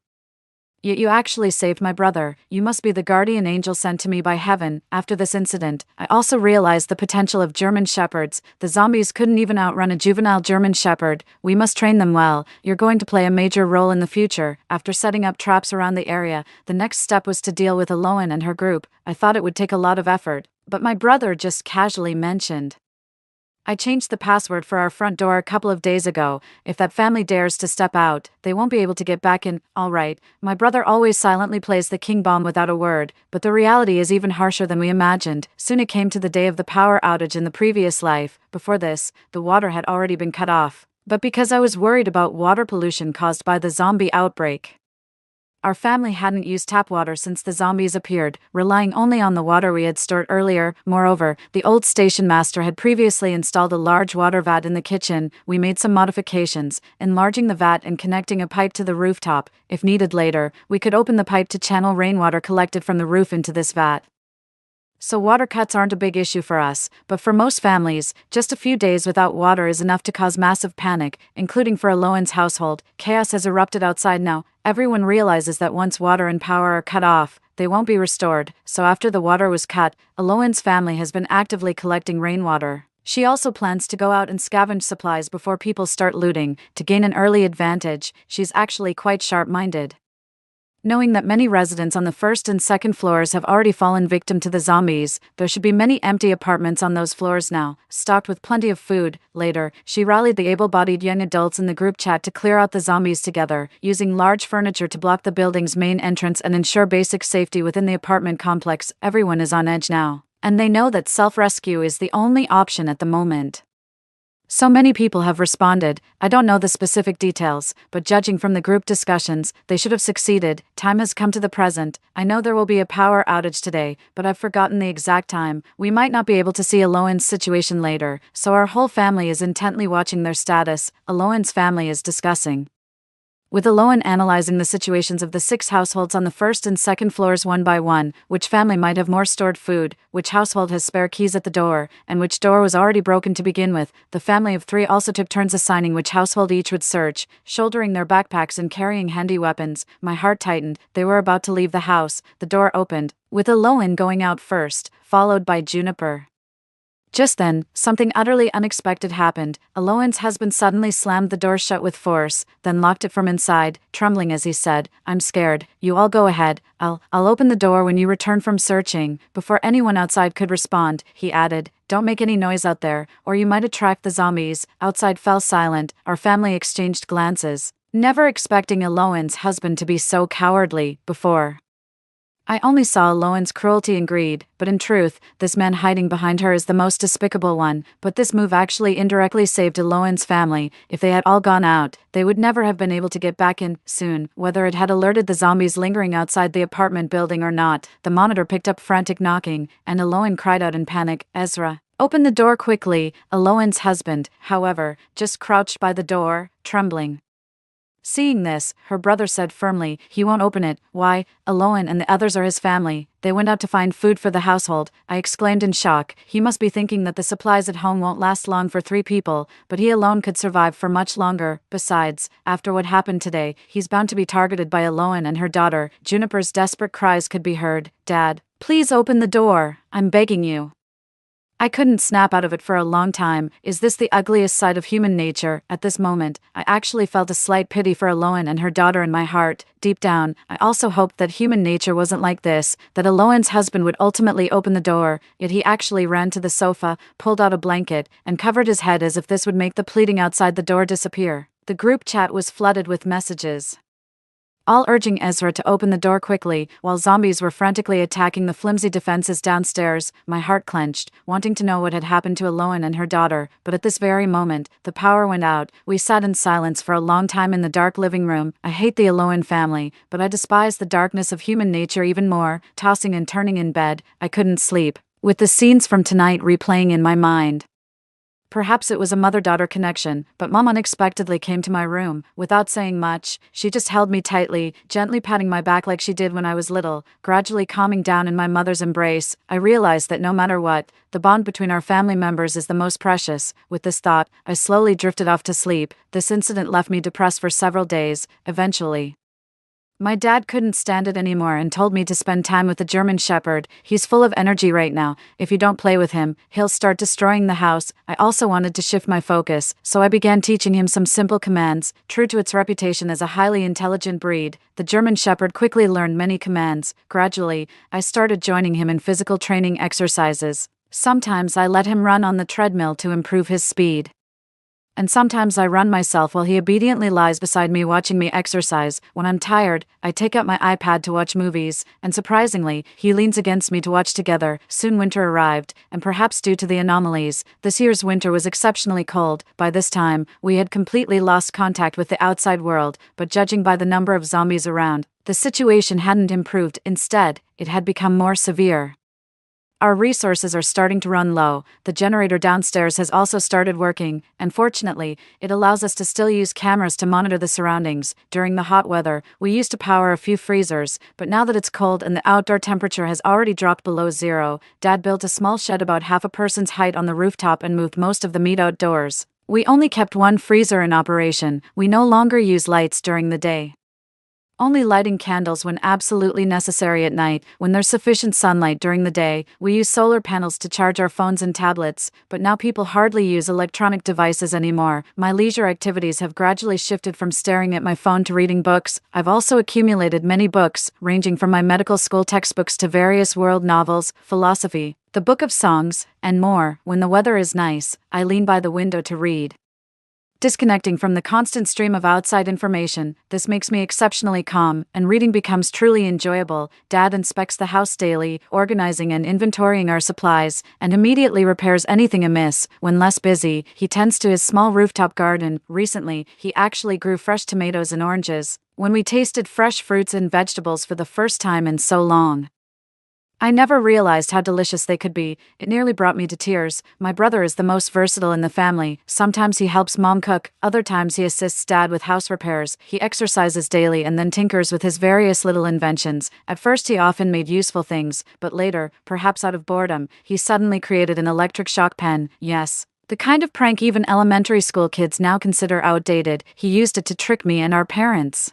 Yet you actually saved my brother. You must be the guardian angel sent to me by heaven. After this incident, I also realized the potential of German Shepherds. The zombies couldn't even outrun a juvenile German Shepherd. We must train them well. You're going to play a major role in the future. After setting up traps around the area, the next step was to deal with Aloan and her group. I thought it would take a lot of effort, but my brother just casually mentioned, I changed the password for our front door a couple of days ago. If that family dares to step out, they won't be able to get back in. All right, my brother always silently plays the king bomb without a word, but the reality is even harsher than we imagined. Soon it came to the day of the power outage in the previous life. Before this, the water had already been cut off. But because I was worried about water pollution caused by the zombie outbreak, our family hadn't used tap water since the zombies appeared, relying only on the water we had stored earlier. Moreover, the old station master had previously installed a large water vat in the kitchen. We made some modifications, enlarging the vat and connecting a pipe to the rooftop. If needed later, we could open the pipe to channel rainwater collected from the roof into this vat. So water cuts aren't a big issue for us, but for most families, just a few days without water is enough to cause massive panic, including for Aloan's household. Chaos has erupted outside now. Everyone realizes that once water and power are cut off, they won't be restored, so after the water was cut, Aloan's family has been actively collecting rainwater. She also plans to go out and scavenge supplies before people start looting, to gain an early advantage. She's actually quite sharp-minded. Knowing that many residents on the first and second floors have already fallen victim to the zombies, there should be many empty apartments on those floors now, stocked with plenty of food. Later, she rallied the able-bodied young adults in the group chat to clear out the zombies together, using large furniture to block the building's main entrance and ensure basic safety within the apartment complex. Everyone is on edge now, and they know that self-rescue is the only option at the moment. So many people have responded. I don't know the specific details, but judging from the group discussions, they should have succeeded. Time has come to the present. I know there will be a power outage today, but I've forgotten the exact time. We might not be able to see Aloan's situation later, so our whole family is intently watching their status. Aloan's family is discussing, with Aloan analyzing the situations of the 6 households on the first and second floors one by one, which family might have more stored food, which household has spare keys at the door, and which door was already broken to begin with. The family of 3 also took turns assigning which household each would search, shouldering their backpacks and carrying handy weapons. My heart tightened. They were about to leave the house. The door opened, with Aloan going out first, followed by Juniper. Just then, something utterly unexpected happened. Aloan's husband suddenly slammed the door shut with force, then locked it from inside, trembling as he said, I'm scared. You all go ahead. I'll open the door when you return from searching. Before anyone outside could respond, he added, "Don't make any noise out there, or you might attract the zombies." Outside fell silent. Our family exchanged glances, never expecting Eloan's husband to be so cowardly before. I only saw Eloan's cruelty and greed, but in truth, this man hiding behind her is the most despicable one. But this move actually indirectly saved Eloan's family. If they had all gone out, they would never have been able to get back in soon. Whether it had alerted the zombies lingering outside the apartment building or not, the monitor picked up frantic knocking, and Eloan cried out in panic, "Ezra, open the door quickly." Eloan's husband, however, just crouched by the door, trembling. Seeing this, her brother said firmly, "He won't open it." "Why? Eloan and the others are his family. They went out to find food for the household." I exclaimed in shock. He must be thinking that the supplies at home won't last long for 3 people, but he alone could survive for much longer. Besides, after what happened today, he's bound to be targeted by Eloan and her daughter. Juniper's desperate cries could be heard. "Dad, please open the door. I'm begging you." I couldn't snap out of it for a long time. Is this the ugliest side of human nature? At this moment, I actually felt a slight pity for Eloan and her daughter in my heart. Deep down, I also hoped that human nature wasn't like this, that Eloan's husband would ultimately open the door, yet he actually ran to the sofa, pulled out a blanket, and covered his head as if this would make the pleading outside the door disappear. The group chat was flooded with messages, all urging Ezra to open the door quickly, while zombies were frantically attacking the flimsy defenses downstairs. My heart clenched, wanting to know what had happened to Eloan and her daughter, but at this very moment, the power went out. We sat in silence for a long time in the dark living room. I hate the Eloan family, but I despise the darkness of human nature even more. Tossing and turning in bed, I couldn't sleep, with the scenes from tonight replaying in my mind. Perhaps it was a mother-daughter connection, but Mom unexpectedly came to my room. Without saying much, she just held me tightly, gently patting my back like she did when I was little. Gradually calming down in my mother's embrace, I realized that no matter what, the bond between our family members is the most precious. With this thought, I slowly drifted off to sleep. This incident left me depressed for several days. Eventually, my dad couldn't stand it anymore and told me to spend time with the German Shepherd. "He's full of energy right now. If you don't play with him, he'll start destroying the house." I also wanted to shift my focus, so I began teaching him some simple commands. True to its reputation as a highly intelligent breed, the German Shepherd quickly learned many commands. Gradually, I started joining him in physical training exercises. Sometimes I let him run on the treadmill to improve his speed, and sometimes I run myself while he obediently lies beside me watching me exercise. When I'm tired, I take out my iPad to watch movies, and surprisingly, he leans against me to watch together. Soon winter arrived, and perhaps due to the anomalies, this year's winter was exceptionally cold. By this time, we had completely lost contact with the outside world, but judging by the number of zombies around, the situation hadn't improved. Instead, it had become more severe. Our resources are starting to run low. The generator downstairs has also started working, and fortunately, it allows us to still use cameras to monitor the surroundings. During the hot weather, we used to power a few freezers, but now that it's cold and the outdoor temperature has already dropped below zero, Dad built a small shed about half a person's height on the rooftop and moved most of the meat outdoors. We only kept one freezer in operation. We no longer use lights during the day, only lighting candles when absolutely necessary at night. When there's sufficient sunlight during the day, we use solar panels to charge our phones and tablets, but now people hardly use electronic devices anymore. My leisure activities have gradually shifted from staring at my phone to reading books. I've also accumulated many books, ranging from my medical school textbooks to various world novels, philosophy, the Book of Songs, and more. When the weather is nice, I lean by the window to read, disconnecting from the constant stream of outside information. This makes me exceptionally calm, and reading becomes truly enjoyable. Dad inspects the house daily, organizing and inventorying our supplies, and immediately repairs anything amiss. When less busy, he tends to his small rooftop garden. Recently, he actually grew fresh tomatoes and oranges. When we tasted fresh fruits and vegetables for the first time in so long, I never realized how delicious they could be. It nearly brought me to tears. My brother is the most versatile in the family. Sometimes he helps Mom cook, other times he assists Dad with house repairs. He exercises daily and then tinkers with his various little inventions. At first he often made useful things, but later, perhaps out of boredom, he suddenly created an electric shock pen. Yes, the kind of prank even elementary school kids now consider outdated. He used it to trick me and our parents,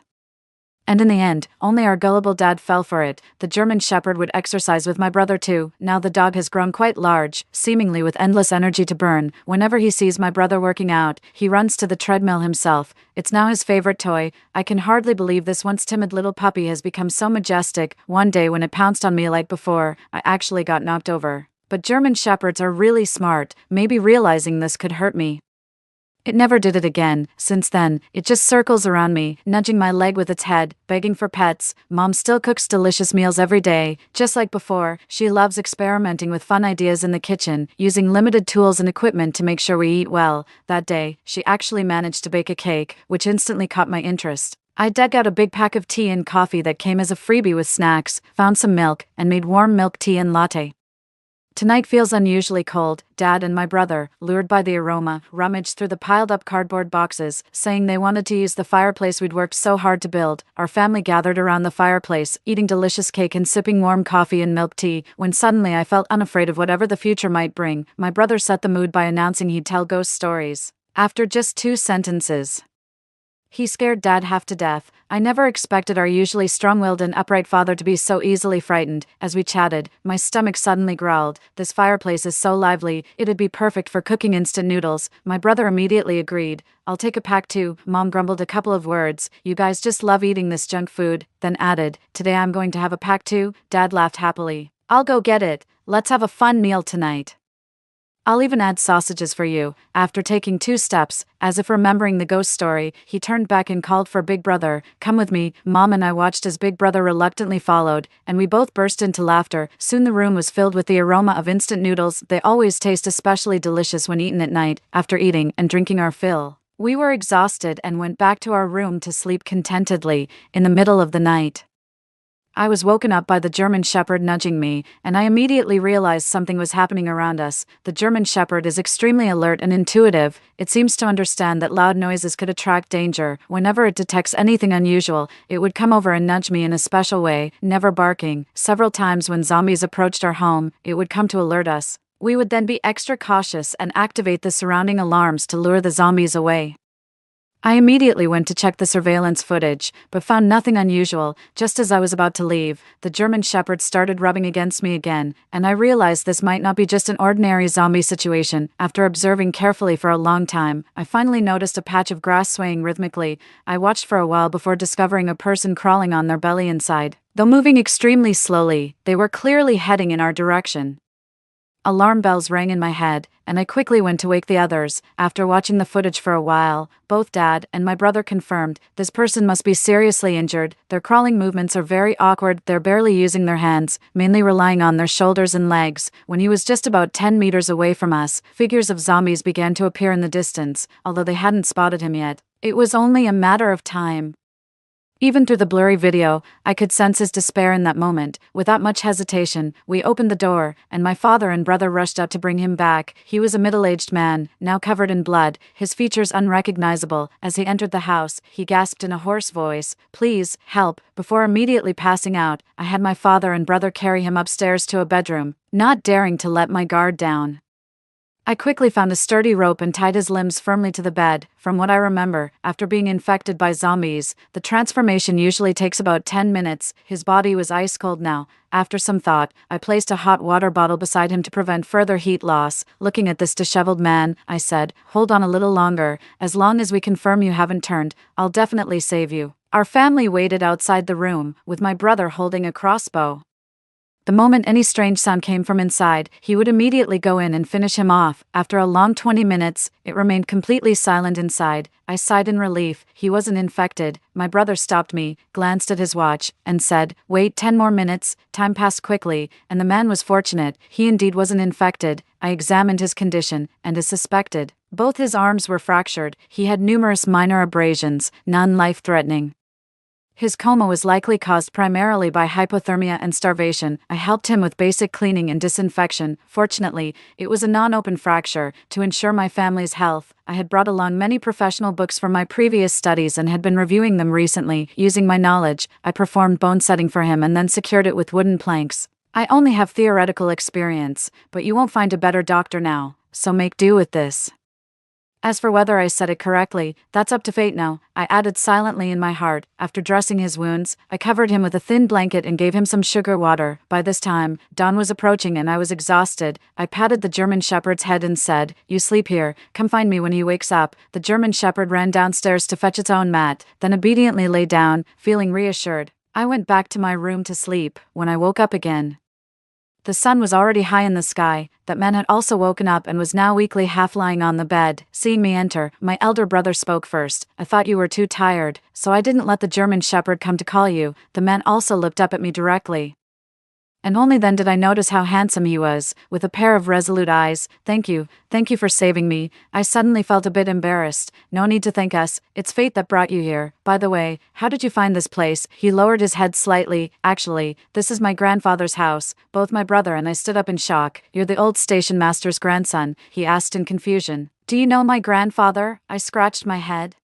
and in the end, only our gullible dad fell for it. The German Shepherd would exercise with my brother too. Now the dog has grown quite large, seemingly with endless energy to burn. Whenever he sees my brother working out, he runs to the treadmill himself. It's now his favorite toy. I can hardly believe this once timid little puppy has become so majestic. One day when it pounced on me like before, I actually got knocked over. But German Shepherds are really smart, maybe realizing this could hurt me. It never did it again. Since then, it just circles around me, nudging my leg with its head, begging for pets. Mom still cooks delicious meals every day. Just like before, she loves experimenting with fun ideas in the kitchen, using limited tools and equipment to make sure we eat well. That day, she actually managed to bake a cake, which instantly caught my interest. I dug out a big pack of tea and coffee that came as a freebie with snacks, found some milk, and made warm milk tea and latte. Tonight feels unusually cold. Dad and my brother, lured by the aroma, rummaged through the piled-up cardboard boxes, saying they wanted to use the fireplace we'd worked so hard to build. Our family gathered around the fireplace, eating delicious cake and sipping warm coffee and milk tea, when suddenly I felt unafraid of whatever the future might bring. My brother set the mood by announcing he'd tell ghost stories. After just 2 sentences, he scared Dad half to death. I never expected our usually strong-willed and upright father to be so easily frightened. As we chatted, my stomach suddenly growled. This fireplace is so lively, it'd be perfect for cooking instant noodles. My brother immediately agreed. I'll take a pack too. Mom grumbled a couple of words. You guys just love eating this junk food. Then added, today I'm going to have a pack too. Dad laughed happily. I'll go get it. Let's have a fun meal tonight. I'll even add sausages for you. After taking 2 steps, as if remembering the ghost story, he turned back and called for Big Brother. Come with me. Mom and I watched as Big Brother reluctantly followed, and we both burst into laughter. Soon the room was filled with the aroma of instant noodles. They always taste especially delicious when eaten at night, after eating and drinking our fill. We were exhausted and went back to our room to sleep contentedly. In the middle of the night, I was woken up by the German Shepherd nudging me, and I immediately realized something was happening around us. The German Shepherd is extremely alert and intuitive. It seems to understand that loud noises could attract danger. Whenever it detects anything unusual, it would come over and nudge me in a special way, never barking. Several times when zombies approached our home, it would come to alert us. We would then be extra cautious and activate the surrounding alarms to lure the zombies away. I immediately went to check the surveillance footage, but found nothing unusual. Just as I was about to leave, the German Shepherd started rubbing against me again, and I realized this might not be just an ordinary zombie situation. After observing carefully for a long time, I finally noticed a patch of grass swaying rhythmically. I watched for a while before discovering a person crawling on their belly inside. Though moving extremely slowly, they were clearly heading in our direction. Alarm bells rang in my head, and I quickly went to wake the others. After watching the footage for a while, both Dad and my brother confirmed, this person must be seriously injured. Their crawling movements are very awkward, they're barely using their hands, mainly relying on their shoulders and legs. When he was just about 10 meters away from us, figures of zombies began to appear in the distance, although they hadn't spotted him yet. It was only a matter of time. Even through the blurry video, I could sense his despair in that moment. Without much hesitation, we opened the door, and my father and brother rushed out to bring him back. He was a middle-aged man, now covered in blood, his features unrecognizable. As he entered the house, he gasped in a hoarse voice, "Please, help." Before immediately passing out, I had my father and brother carry him upstairs to a bedroom, not daring to let my guard down. I quickly found a sturdy rope and tied his limbs firmly to the bed. From what I remember, after being infected by zombies, the transformation usually takes about 10 minutes. His body was ice cold now. After some thought, I placed a hot water bottle beside him to prevent further heat loss. Looking at this disheveled man, I said, "Hold on a little longer. As long as we confirm you haven't turned, I'll definitely save you." Our family waited outside the room, with my brother holding a crossbow. The moment any strange sound came from inside, he would immediately go in and finish him off. After a long 20 minutes, it remained completely silent inside. I sighed in relief. He wasn't infected. My brother stopped me, glanced at his watch, and said, "Wait 10 more minutes." Time passed quickly, and the man was fortunate. He indeed wasn't infected. I examined his condition, and as suspected, both his arms were fractured. He had numerous minor abrasions, none life-threatening. His coma was likely caused primarily by hypothermia and starvation. I helped him with basic cleaning and disinfection. Fortunately, it was a non-open fracture. To ensure my family's health, I had brought along many professional books from my previous studies and had been reviewing them recently. Using my knowledge, I performed bone setting for him and then secured it with wooden planks. I only have theoretical experience, but you won't find a better doctor now, so make do with this. As for whether I said it correctly, that's up to fate now, I added silently in my heart. After dressing his wounds, I covered him with a thin blanket and gave him some sugar water. By this time, dawn was approaching and I was exhausted. I patted the German Shepherd's head and said, "You sleep here, come find me when he wakes up." The German Shepherd ran downstairs to fetch its own mat, then obediently lay down, feeling reassured. I went back to my room to sleep. When I woke up again, The sun was already high in the sky. That man had also woken up and was now weakly half lying on the bed. Seeing me enter, my elder brother spoke first. I thought you were too tired, so I didn't let the German shepherd come to call you. The man also looked up at me directly. And only then did I notice how handsome he was, with a pair of resolute eyes. Thank you for saving me. I suddenly felt a bit embarrassed. No need to thank us, it's fate that brought you here. By the way, how did you find this place? He lowered his head slightly. Actually, this is my grandfather's house. Both my brother and I stood up in shock. You're the old station master's grandson, he asked in confusion. Do you know my grandfather? I scratched my head.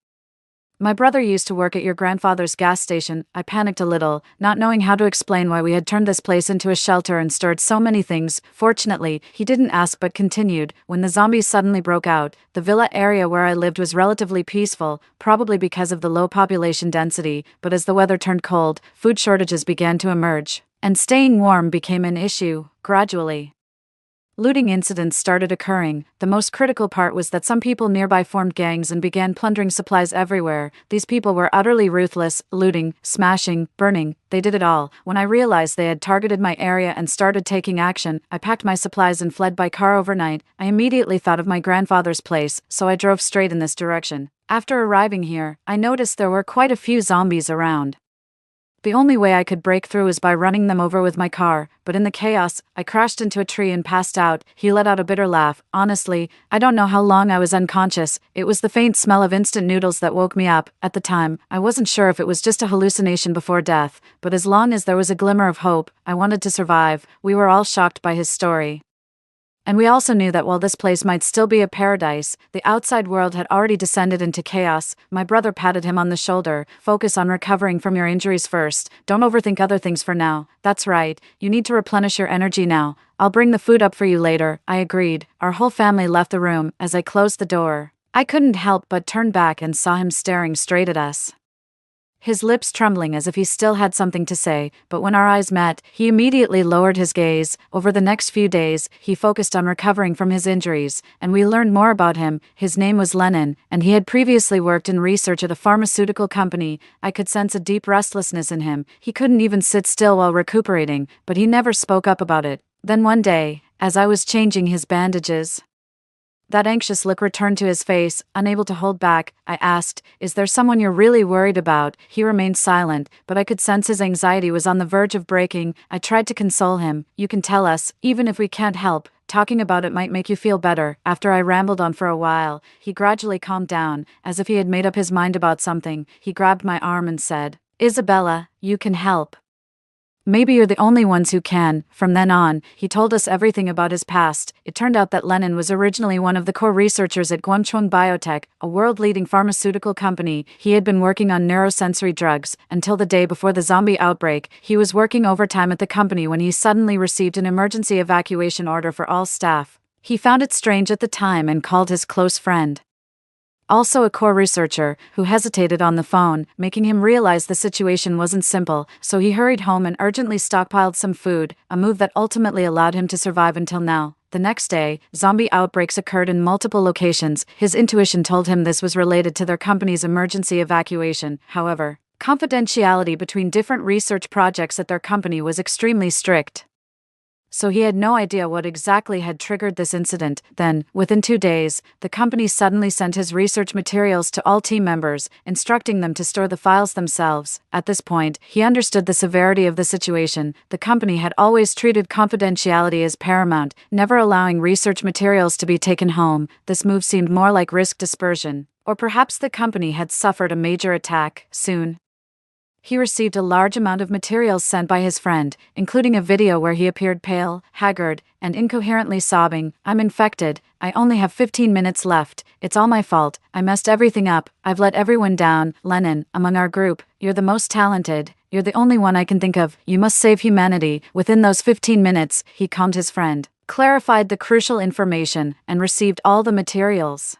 My brother used to work at your grandfather's gas station. I panicked a little, not knowing how to explain why we had turned this place into a shelter and stored so many things. Fortunately, he didn't ask but continued. When the zombies suddenly broke out, the villa area where I lived was relatively peaceful, probably because of the low population density, but as the weather turned cold, food shortages began to emerge, and staying warm became an issue, gradually. Looting incidents started occurring. The most critical part was that some people nearby formed gangs and began plundering supplies everywhere. These people were utterly ruthless, looting, smashing, burning. They did it all. When I realized they had targeted my area and started taking action, I packed my supplies and fled by car overnight. I immediately thought of my grandfather's place, so I drove straight in this direction. After arriving here, I noticed there were quite a few zombies around. The only way I could break through was by running them over with my car, but in the chaos, I crashed into a tree and passed out. He let out a bitter laugh. Honestly, I don't know how long I was unconscious. It was the faint smell of instant noodles that woke me up. At the time, I wasn't sure if it was just a hallucination before death, but as long as there was a glimmer of hope, I wanted to survive. We were all shocked by his story. And we also knew that while this place might still be a paradise, the outside world had already descended into chaos. My brother patted him on the shoulder. Focus on recovering from your injuries first. Don't overthink other things for now. That's right, you need to replenish your energy now. I'll bring the food up for you later. I agreed. Our whole family left the room. As I closed the door, I couldn't help but turn back and saw him staring straight at us, his lips trembling as if he still had something to say, but when our eyes met, he immediately lowered his gaze. Over the next few days, he focused on recovering from his injuries, and we learned more about him. His name was Lennon, and he had previously worked in research at a pharmaceutical company. I could sense a deep restlessness in him. He couldn't even sit still while recuperating, but he never spoke up about it. Then one day, as I was changing his bandages, that anxious look returned to his face. Unable to hold back, I asked, "Is there someone you're really worried about?" He remained silent, but I could sense his anxiety was on the verge of breaking. I tried to console him. "You can tell us, even if we can't help. Talking about it might make you feel better." After I rambled on for a while, he gradually calmed down, as if he had made up his mind about something. He grabbed my arm and said, "Isabella, you can help. Maybe you're the only ones who can." From then on, he told us everything about his past. It turned out that Lennon was originally one of the core researchers at Guangchong Biotech, a world-leading pharmaceutical company. He had been working on neurosensory drugs until the day before the zombie outbreak. He was working overtime at the company when he suddenly received an emergency evacuation order for all staff. He found it strange at the time and called his close friend, also a core researcher, who hesitated on the phone, making him realize the situation wasn't simple. So he hurried home and urgently stockpiled some food, a move that ultimately allowed him to survive until now. The next day, zombie outbreaks occurred in multiple locations. His intuition told him this was related to their company's emergency evacuation. However, confidentiality between different research projects at their company was extremely strict, so he had no idea what exactly had triggered this incident. Then, within 2 days, the company suddenly sent his research materials to all team members, instructing them to store the files themselves. At this point, he understood the severity of the situation. The company had always treated confidentiality as paramount, never allowing research materials to be taken home. This move seemed more like risk dispersion, or perhaps the company had suffered a major attack. Soon, he received a large amount of materials sent by his friend, including a video where he appeared pale, haggard, and incoherently sobbing. "I'm infected. I only have 15 minutes left. It's all my fault. I messed everything up. I've let everyone down. Lennon, among our group, you're the most talented. You're the only one I can think of. You must save humanity." Within those 15 minutes, he calmed his friend, clarified the crucial information, and received all the materials.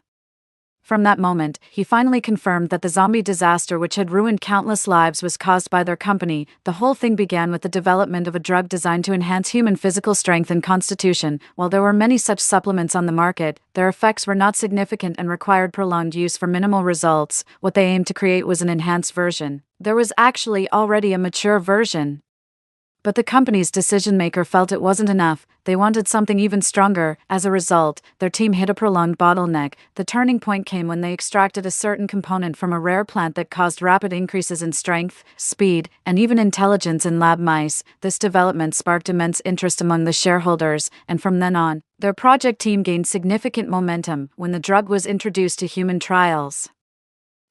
From that moment, he finally confirmed that the zombie disaster which had ruined countless lives was caused by their company. The whole thing began with the development of a drug designed to enhance human physical strength and constitution. While there were many such supplements on the market, their effects were not significant and required prolonged use for minimal results. What they aimed to create was an enhanced version. There was actually already a mature version, But the company's decision maker felt it wasn't enough. They wanted something even stronger. As a result, their team hit a prolonged bottleneck. The turning point came when they extracted a certain component from a rare plant that caused rapid increases in strength, speed, and even intelligence in lab mice. This development sparked immense interest among the shareholders, and from then on, their project team gained significant momentum when the drug was introduced to human trials.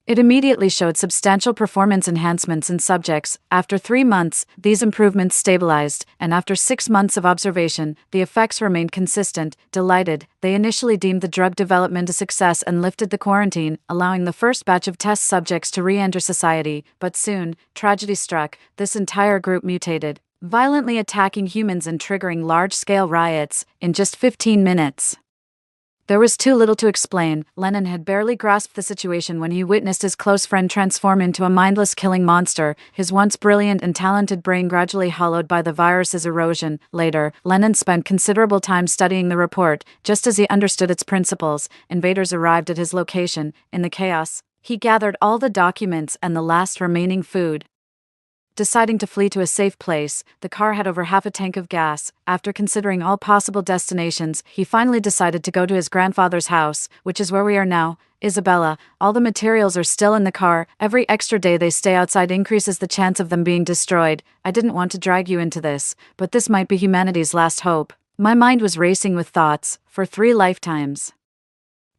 It immediately showed substantial performance enhancements in subjects. After 3 months, these improvements stabilized, and after 6 months of observation, the effects remained consistent. Delighted, they initially deemed the drug development a success and lifted the quarantine, allowing the first batch of test subjects to re-enter society. But soon, tragedy struck. This entire group mutated, violently attacking humans and triggering large-scale riots in just 15 minutes. There was too little to explain. Lennon had barely grasped the situation when he witnessed his close friend transform into a mindless killing monster, his once brilliant and talented brain gradually hollowed by the virus's erosion. Later, Lennon spent considerable time studying the report. Just as he understood its principles, invaders arrived at his location. In the chaos, he gathered all the documents and the last remaining food. Deciding to flee to a safe place, the car had over half a tank of gas. After considering all possible destinations, he finally decided to go to his grandfather's house, which is where we are now. Isabella, all the materials are still in the car. Every extra day they stay outside increases the chance of them being destroyed. I didn't want to drag you into this, but this might be humanity's last hope. My mind was racing with thoughts. For 3 lifetimes,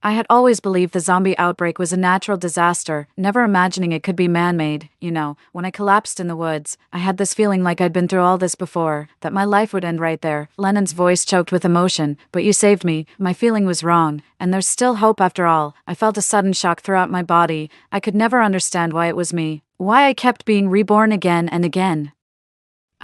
I had always believed the zombie outbreak was a natural disaster, never imagining it could be man-made. When I collapsed in the woods, I had this feeling like I'd been through all this before, that my life would end right there. Lennon's voice choked with emotion. But you saved me. My feeling was wrong, and there's still hope after all. I felt a sudden shock throughout my body. I could never understand why it was me, why I kept being reborn again and again.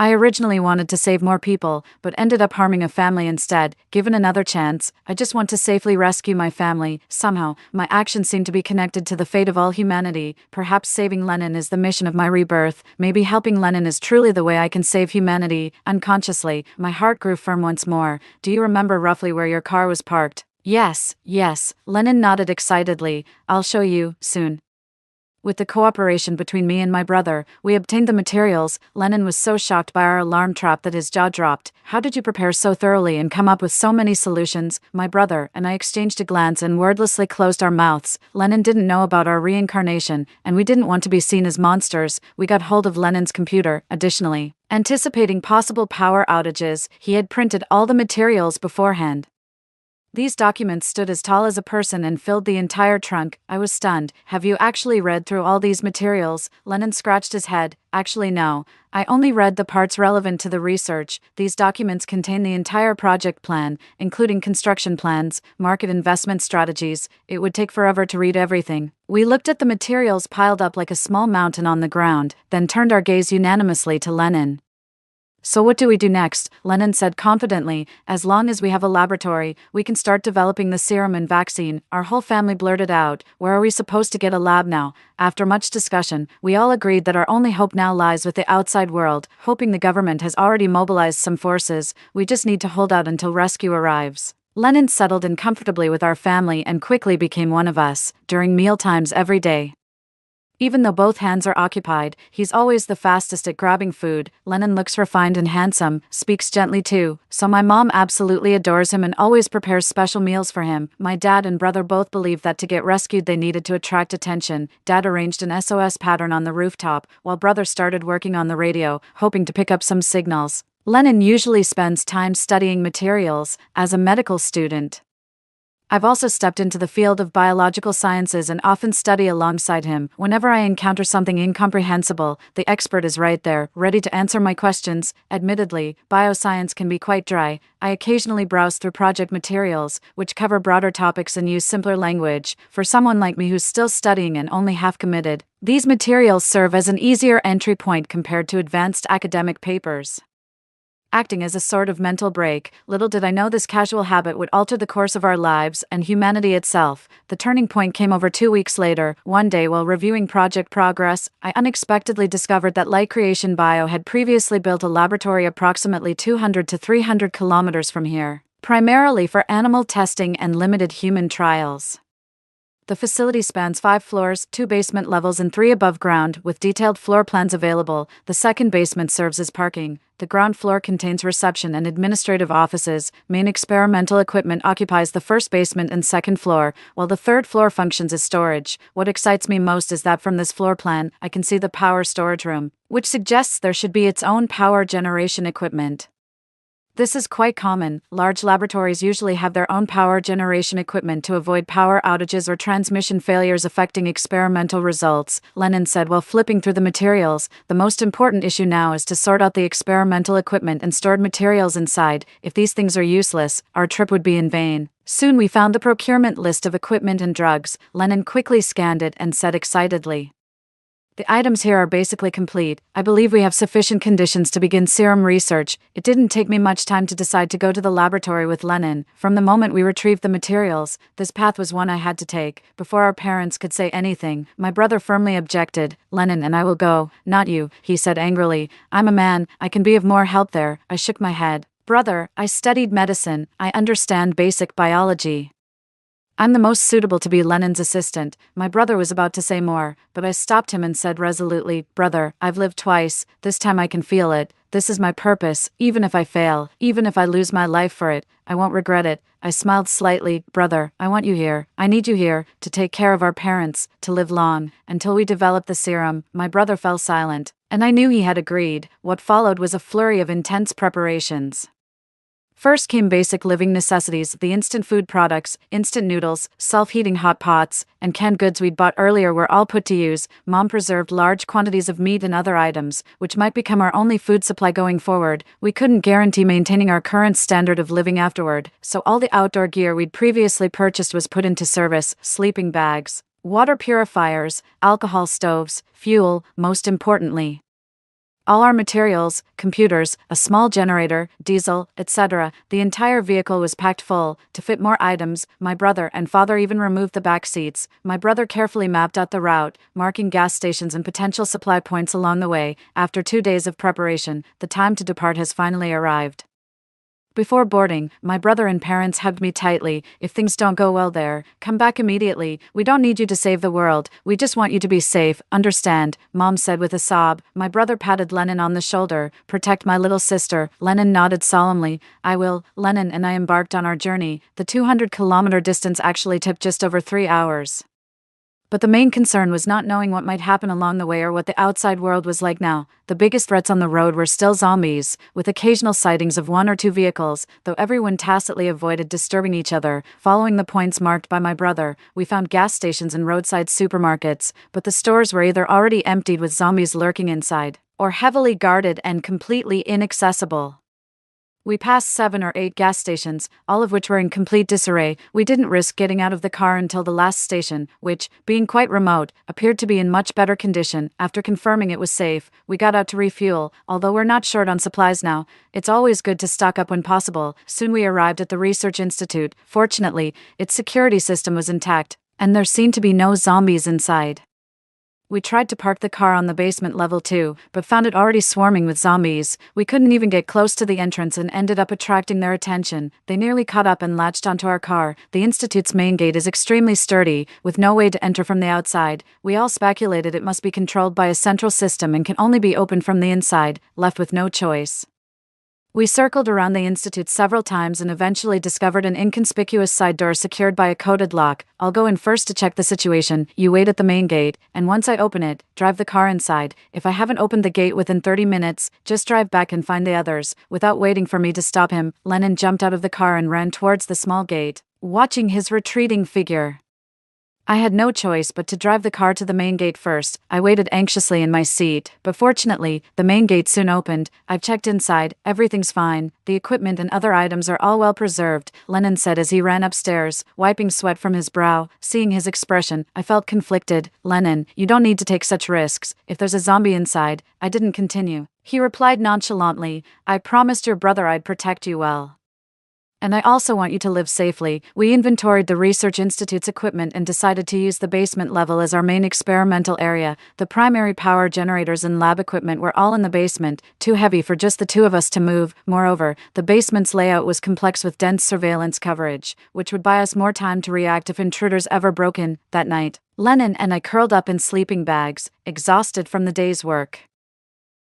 I originally wanted to save more people, but ended up harming a family instead. Given another chance, I just want to safely rescue my family. Somehow, my actions seem to be connected to the fate of all humanity. Perhaps saving Lennon is the mission of my rebirth. Maybe helping Lennon is truly the way I can save humanity. Unconsciously, my heart grew firm once more. Do you remember roughly where your car was parked? Yes. Lennon nodded excitedly. I'll show you, soon. With the cooperation between me and my brother, we obtained the materials. Lennon was so shocked by our alarm trap that his jaw dropped. How did you prepare so thoroughly and come up with so many solutions? My brother and I exchanged a glance and wordlessly closed our mouths. Lennon didn't know about our reincarnation, and we didn't want to be seen as monsters. We got hold of Lennon's computer. Additionally, anticipating possible power outages, he had printed all the materials beforehand. These documents stood as tall as a person and filled the entire trunk. I was stunned. Have you actually read through all these materials? Lennon scratched his head. Actually, no. I only read the parts relevant to the research. These documents contain the entire project plan, including construction plans, market investment strategies. It would take forever to read everything. We looked at the materials piled up like a small mountain on the ground, then turned our gaze unanimously to Lennon. So what do we do next? Lennon said confidently. As long as we have a laboratory, we can start developing the serum and vaccine. Our whole family blurted out, where are we supposed to get a lab now? After much discussion, we all agreed that our only hope now lies with the outside world, hoping the government has already mobilized some forces. We just need to hold out until rescue arrives. Lennon settled in comfortably with our family and quickly became one of us, during mealtimes every day. Even though both hands are occupied, he's always the fastest at grabbing food. Lennon looks refined and handsome, speaks gently too, so my mom absolutely adores him and always prepares special meals for him. My dad and brother both believed that to get rescued they needed to attract attention. Dad arranged an SOS pattern on the rooftop, while brother started working on the radio, hoping to pick up some signals. Lennon usually spends time studying materials, as a medical student. I've also stepped into the field of biological sciences and often study alongside him. Whenever I encounter something incomprehensible, the expert is right there, ready to answer my questions. Admittedly, bioscience can be quite dry. I occasionally browse through project materials, which cover broader topics and use simpler language. For someone like me who's still studying and only half committed, these materials serve as an easier entry point compared to advanced academic papers. Acting as a sort of mental break, little did I know this casual habit would alter the course of our lives and humanity itself. The turning point came over 2 weeks later. One day while reviewing project progress, I unexpectedly discovered that Light Creation Bio had previously built a laboratory approximately 200 to 300 kilometers from here, primarily for animal testing and limited human trials. The facility spans 5 floors, 2 basement levels, and 3 above ground, with detailed floor plans available. The second basement serves as parking. The ground floor contains reception and administrative offices. Main experimental equipment occupies the first basement and second floor, while the third floor functions as storage. What excites me most is that from this floor plan, I can see the power storage room, which suggests there should be its own power generation equipment. This is quite common. Large laboratories usually have their own power generation equipment to avoid power outages or transmission failures affecting experimental results, Lennon said while flipping through the materials. The most important issue now is to sort out the experimental equipment and stored materials inside. If these things are useless, our trip would be in vain. Soon we found the procurement list of equipment and drugs. Lennon quickly scanned it and said excitedly, "The items here are basically complete. I believe we have sufficient conditions to begin serum research." It didn't take me much time to decide to go to the laboratory with Lennon. From the moment we retrieved the materials, this path was one I had to take. Before our parents could say anything, my brother firmly objected. "Lennon and I will go, not you," he said angrily. "I'm a man, I can be of more help there." I shook my head. "Brother, I studied medicine, I understand basic biology. I'm the most suitable to be Lennon's assistant." My brother was about to say more, but I stopped him and said resolutely, "Brother, I've lived twice, this time I can feel it. This is my purpose. Even if I fail, even if I lose my life for it, I won't regret it." I smiled slightly. "Brother, I want you here. I need you here, to take care of our parents, to live long, until we develop the serum." My brother fell silent, and I knew he had agreed. What followed was a flurry of intense preparations. First came basic living necessities, the instant food products, instant noodles, self-heating hot pots, and canned goods we'd bought earlier were all put to use. Mom preserved large quantities of meat and other items, which might become our only food supply going forward. We couldn't guarantee maintaining our current standard of living afterward, so all the outdoor gear we'd previously purchased was put into service: sleeping bags, water purifiers, alcohol stoves, fuel, most importantly. All our materials, computers, a small generator, diesel, etc. The entire vehicle was packed full. To fit more items, my brother and father even removed the back seats. My brother carefully mapped out the route, marking gas stations and potential supply points along the way. After 2 days of preparation, the time to depart has finally arrived. Before boarding, my brother and parents hugged me tightly. "If things don't go well there, come back immediately. We don't need you to save the world. We just want you to be safe, understand?" Mom said with a sob. My brother patted Lennon on the shoulder. "Protect my little sister." Lennon nodded solemnly. "I will." Lennon and I embarked on our journey. The 200-kilometer distance actually took just over 3 hours. But the main concern was not knowing what might happen along the way or what the outside world was like now. The biggest threats on the road were still zombies, with occasional sightings of 1 or 2 vehicles, though everyone tacitly avoided disturbing each other. Following the points marked by my brother, we found gas stations and roadside supermarkets, but the stores were either already emptied with zombies lurking inside, or heavily guarded and completely inaccessible. We passed 7 or 8 gas stations, all of which were in complete disarray. We didn't risk getting out of the car until the last station, which, being quite remote, appeared to be in much better condition. After confirming it was safe, we got out to refuel. Although we're not short on supplies now, it's always good to stock up when possible. Soon we arrived at the research institute. Fortunately, its security system was intact, and there seemed to be no zombies inside. We tried to park the car on the basement level too, but found it already swarming with zombies. We couldn't even get close to the entrance and ended up attracting their attention. They nearly caught up and latched onto our car. The institute's main gate is extremely sturdy, with no way to enter from the outside. We all speculated it must be controlled by a central system and can only be opened from the inside, left with no choice. We circled around the institute several times and eventually discovered an inconspicuous side door secured by a coded lock. "I'll go in first to check the situation. You wait at the main gate, and once I open it, drive the car inside. If I haven't opened the gate within 30 minutes, just drive back and find the others." Without waiting for me to stop him, Lennon jumped out of the car and ran towards the small gate, watching his retreating figure. I had no choice but to drive the car to the main gate first. I waited anxiously in my seat, but fortunately, the main gate soon opened. "I've checked inside, everything's fine. The equipment and other items are all well preserved," Lennon said as he ran upstairs, wiping sweat from his brow. Seeing his expression, I felt conflicted. "Lennon, you don't need to take such risks. If there's a zombie inside," I didn't continue. He replied nonchalantly, "I promised your brother I'd protect you well." And I also want you to live safely. We inventoried the Research Institute's equipment and decided to use the basement level as our main experimental area. The primary power generators and lab equipment were all in the basement, too heavy for just the two of us to move. Moreover, the basement's layout was complex with dense surveillance coverage, which would buy us more time to react if intruders ever broke in. That night, Lennon and I curled up in sleeping bags, exhausted from the day's work.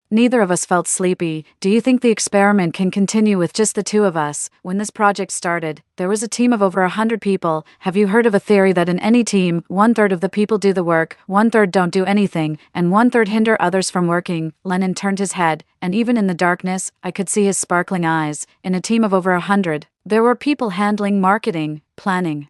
Neither of us felt sleepy. Do you think the experiment can continue with just the two of us? When this project started, there was a team of over 100 people. Have you heard of a theory that in any team, 1/3 of the people do the work, 1/3 don't do anything, and 1/3 hinder others from working? Lennon turned his head, and even in the darkness, I could see his sparkling eyes. In a team of over 100, there were people handling marketing, planning.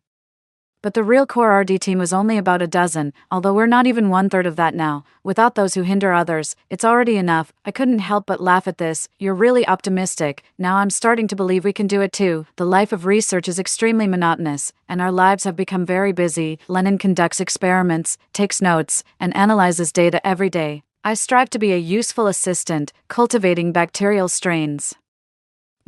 But the real core RD team was only about a dozen, although we're not even 1/3 of that now. Without those who hinder others, it's already enough. I couldn't help but laugh at this. You're really optimistic. Now I'm starting to believe we can do it too. The life of research is extremely monotonous, and our lives have become very busy. Lennon conducts experiments, takes notes, and analyzes data every day. I strive to be a useful assistant, cultivating bacterial strains,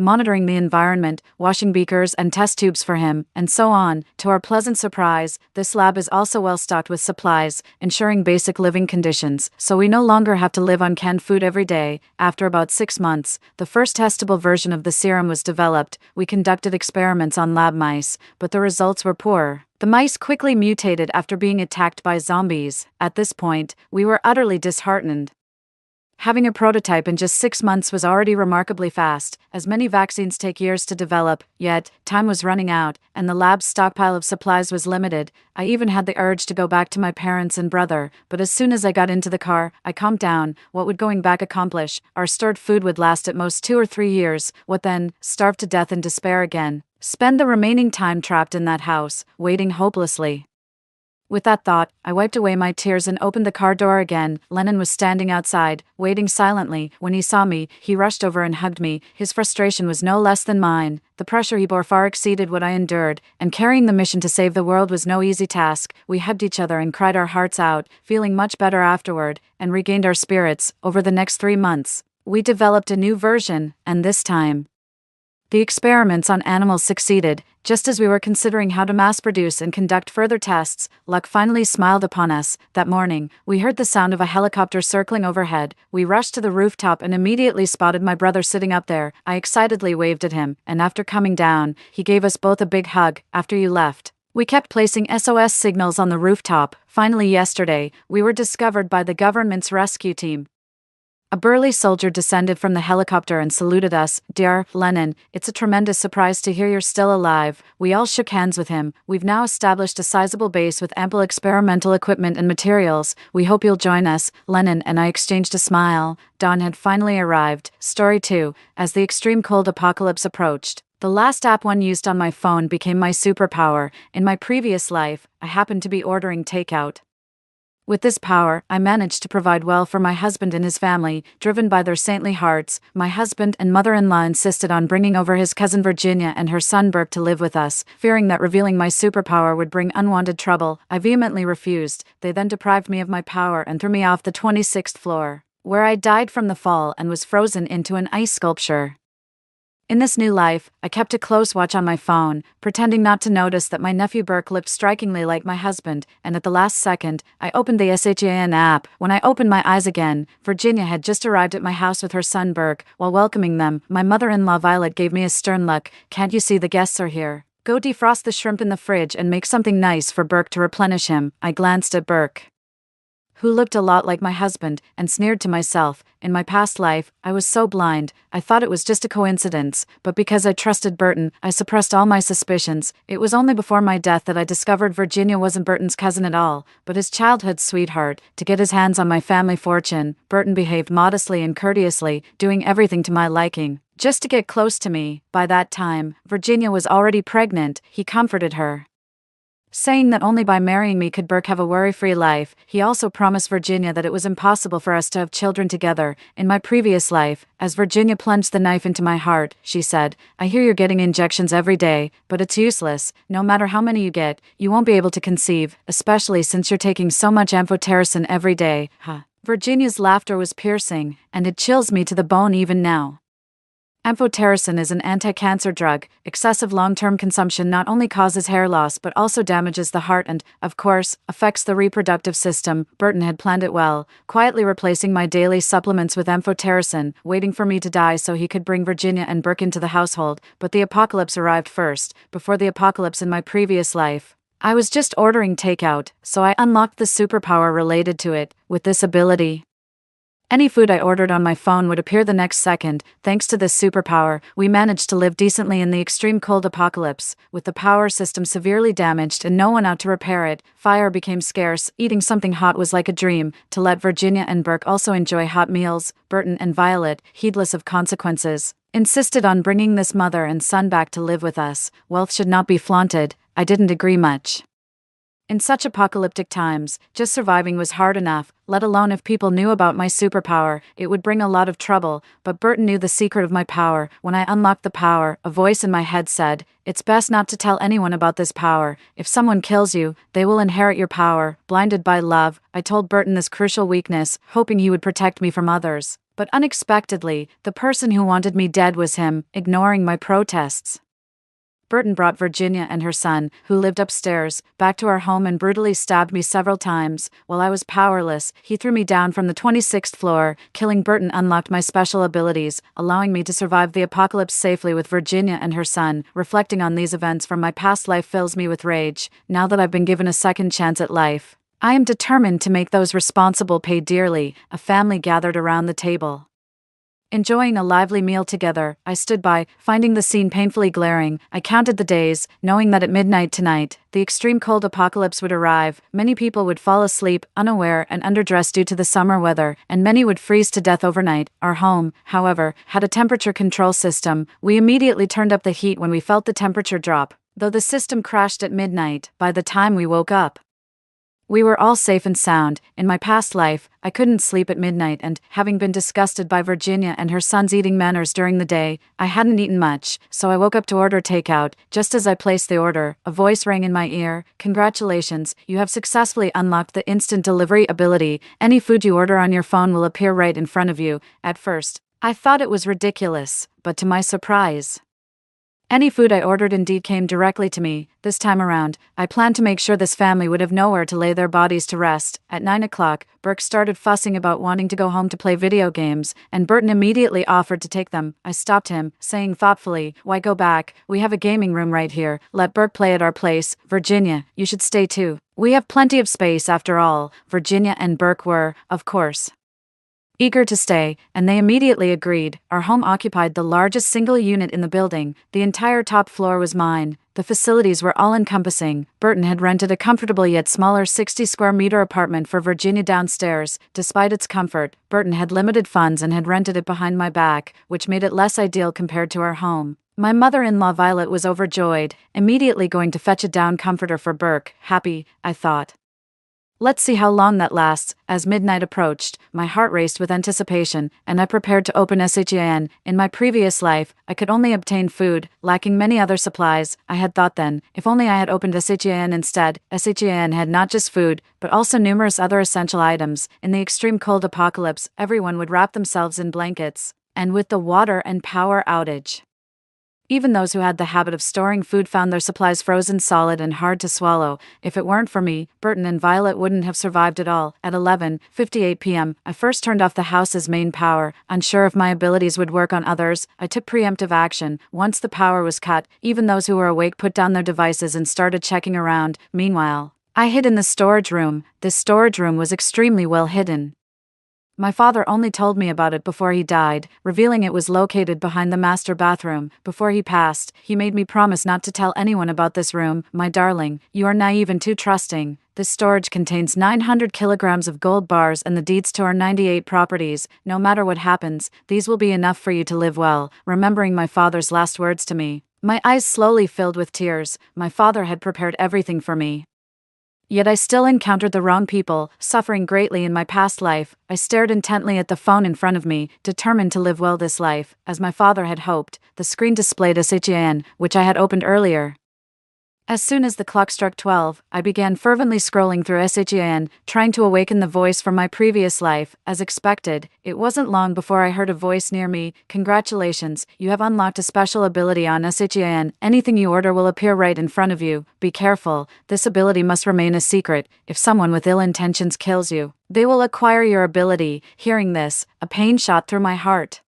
monitoring the environment, washing beakers and test tubes for him, and so on. To our pleasant surprise, this lab is also well stocked with supplies, ensuring basic living conditions, so we no longer have to live on canned food every day. After about 6 months, the first testable version of the serum was developed. We conducted experiments on lab mice, but the results were poor. The mice quickly mutated after being attacked by zombies. At this point, we were utterly disheartened. Having a prototype in just 6 months was already remarkably fast, as many vaccines take years to develop, yet, time was running out, and the lab's stockpile of supplies was limited. I even had the urge to go back to my parents and brother, but as soon as I got into the car, I calmed down. What would going back accomplish? Our stored food would last at most 2 or 3 years. What then? Starve to death in despair again? Spend the remaining time trapped in that house, waiting hopelessly? With that thought, I wiped away my tears and opened the car door again. Lennon was standing outside, waiting silently. When he saw me, he rushed over and hugged me. His frustration was no less than mine. The pressure he bore far exceeded what I endured, and carrying the mission to save the world was no easy task. We hugged each other and cried our hearts out, feeling much better afterward, and regained our spirits. Over the next 3 months, we developed a new version, and this time, the experiments on animals succeeded. Just as we were considering how to mass-produce and conduct further tests, luck finally smiled upon us. That morning, we heard the sound of a helicopter circling overhead. We rushed to the rooftop and immediately spotted my brother sitting up there. I excitedly waved at him, and after coming down, he gave us both a big hug. After you left, we kept placing SOS signals on the rooftop. Finally yesterday, we were discovered by the government's rescue team. A burly soldier descended from the helicopter and saluted us. Dear Lennon, it's a tremendous surprise to hear you're still alive. We all shook hands with him. We've now established a sizable base with ample experimental equipment and materials. We hope you'll join us. Lennon and I exchanged a smile. Dawn had finally arrived. Story 2. As the extreme cold apocalypse approached, the last app one used on my phone became my superpower. In my previous life, I happened to be ordering takeout. With this power, I managed to provide well for my husband and his family. Driven by their saintly hearts, my husband and mother-in-law insisted on bringing over his cousin Virginia and her son Burke to live with us. Fearing that revealing my superpower would bring unwanted trouble, I vehemently refused. They then deprived me of my power and threw me off the 26th floor, where I died from the fall and was frozen into an ice sculpture. In this new life, I kept a close watch on my phone, pretending not to notice that my nephew Burke looked strikingly like my husband, and at the last second, I opened the SHAN app. When I opened my eyes again, Virginia had just arrived at my house with her son Burke. While welcoming them, my mother-in-law Violet gave me a stern look. Can't you see the guests are here? Go defrost the shrimp in the fridge and make something nice for Burke to replenish him. I glanced at Burke, who looked a lot like my husband, and sneered to myself. In my past life, I was so blind, I thought it was just a coincidence, but because I trusted Burton, I suppressed all my suspicions. It was only before my death that I discovered Virginia wasn't Burton's cousin at all, but his childhood sweetheart. To get his hands on my family fortune, Burton behaved modestly and courteously, doing everything to my liking, just to get close to me. By that time, Virginia was already pregnant. He comforted her, saying that only by marrying me could Burke have a worry-free life. He also promised Virginia that it was impossible for us to have children together. In my previous life, as Virginia plunged the knife into my heart, she said, I hear you're getting injections every day, but it's useless. No matter how many you get, you won't be able to conceive, especially since you're taking so much amphotericin every day. Virginia's laughter was piercing, and it chills me to the bone even now. Amphotericin is an anti-cancer drug. Excessive long-term consumption not only causes hair loss but also damages the heart and, of course, affects the reproductive system. Burton had planned it well, quietly replacing my daily supplements with amphotericin, waiting for me to die so he could bring Virginia and Burke into the household. But the apocalypse arrived first, before the apocalypse in my previous life. I was just ordering takeout, so I unlocked the superpower related to it. With this ability, any food I ordered on my phone would appear the next second. Thanks to this superpower, we managed to live decently in the extreme cold apocalypse. With the power system severely damaged and no one out to repair it, fire became scarce. Eating something hot was like a dream. To let Virginia and Burke also enjoy hot meals, Burton and Violet, heedless of consequences, insisted on bringing this mother and son back to live with us. Wealth should not be flaunted. I didn't agree much. In such apocalyptic times, just surviving was hard enough, let alone if people knew about my superpower, it would bring a lot of trouble. But Burton knew the secret of my power. When I unlocked the power, a voice in my head said, "It's best not to tell anyone about this power. If someone kills you, they will inherit your power." Blinded by love, I told Burton this crucial weakness, hoping he would protect me from others. But unexpectedly, the person who wanted me dead was him, ignoring my protests. Burton brought Virginia and her son, who lived upstairs, back to our home and brutally stabbed me several times. While I was powerless, he threw me down from the 26th floor. Killing Burton unlocked my special abilities, allowing me to survive the apocalypse safely with Virginia and her son. Reflecting on these events from my past life fills me with rage. Now that I've been given a second chance at life, I am determined to make those responsible pay dearly. A family gathered around the table, enjoying a lively meal together. I stood by, finding the scene painfully glaring. I counted the days, knowing that at midnight tonight, the extreme cold apocalypse would arrive. Many people would fall asleep, unaware and underdressed due to the summer weather, and many would freeze to death overnight. Our home, however, had a temperature control system. We immediately turned up the heat when we felt the temperature drop. Though the system crashed at midnight, by the time we woke up, we were all safe and sound. In my past life, I couldn't sleep at midnight and, having been disgusted by Virginia and her son's eating manners during the day, I hadn't eaten much, so I woke up to order takeout. Just as I placed the order, a voice rang in my ear. "Congratulations, you have successfully unlocked the instant delivery ability. Any food you order on your phone will appear right in front of you." At first, I thought it was ridiculous, but to my surprise, any food I ordered indeed came directly to me. This time around, I planned to make sure this family would have nowhere to lay their bodies to rest. At 9 o'clock, Burke started fussing about wanting to go home to play video games, and Burton immediately offered to take them. I stopped him, saying thoughtfully, "Why go back? We have a gaming room right here. Let Burke play at our place. Virginia, you should stay too. We have plenty of space after all." Virginia and Burke were, of course, eager to stay, and they immediately agreed. Our home occupied the largest single unit in the building. The entire top floor was mine. The facilities were all-encompassing. Burton had rented a comfortable yet smaller 60-square-meter apartment for Virginia downstairs. Despite its comfort, Burton had limited funds and had rented it behind my back, which made it less ideal compared to our home. My mother-in-law Violet was overjoyed, immediately going to fetch a down comforter for Burke. Happy, I thought. Let's see how long that lasts. As midnight approached, my heart raced with anticipation, and I prepared to open SHAN. In my previous life, I could only obtain food, lacking many other supplies. I had thought then, if only I had opened SHAN instead. SHAN had not just food, but also numerous other essential items. In the extreme cold apocalypse, everyone would wrap themselves in blankets. And with the water and power outage, even those who had the habit of storing food found their supplies frozen solid and hard to swallow. If it weren't for me, Burton and Violet wouldn't have survived at all. At 11:58 p.m., I first turned off the house's main power. Unsure if my abilities would work on others, I took preemptive action. Once the power was cut, even those who were awake put down their devices and started checking around. Meanwhile, I hid in the storage room. This storage room was extremely well hidden. My father only told me about it before he died, revealing it was located behind the master bathroom. Before he passed, he made me promise not to tell anyone about this room. "My darling, you are naive and too trusting. This storage contains 900 kilograms of gold bars and the deeds to our 98 properties. No matter what happens, these will be enough for you to live well." Remembering my father's last words to me, my eyes slowly filled with tears. My father had prepared everything for me. Yet I still encountered the wrong people, suffering greatly in my past life. I stared intently at the phone in front of me, determined to live well this life. As my father had hoped, the screen displayed SHAN, which I had opened earlier. As soon as the clock struck 12, I began fervently scrolling through SHEN, trying to awaken the voice from my previous life. As expected, it wasn't long before I heard a voice near me. Congratulations, you have unlocked a special ability on SHEN. Anything you order will appear right in front of you. Be careful, this ability must remain a secret. If someone with ill intentions kills you, they will acquire your ability. Hearing this, a pain shot through my heart,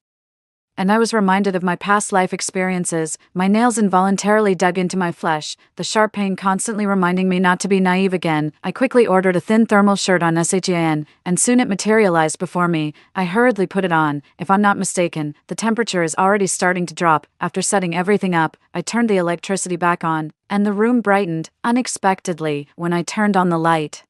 and I was reminded of my past life experiences. My nails involuntarily dug into my flesh, the sharp pain constantly reminding me not to be naive again. I quickly ordered a thin thermal shirt on SHEN, and soon it materialized before me. I hurriedly put it on. If I'm not mistaken, the temperature is already starting to drop. After setting everything up, I turned the electricity back on, and the room brightened, unexpectedly, when I turned on the light.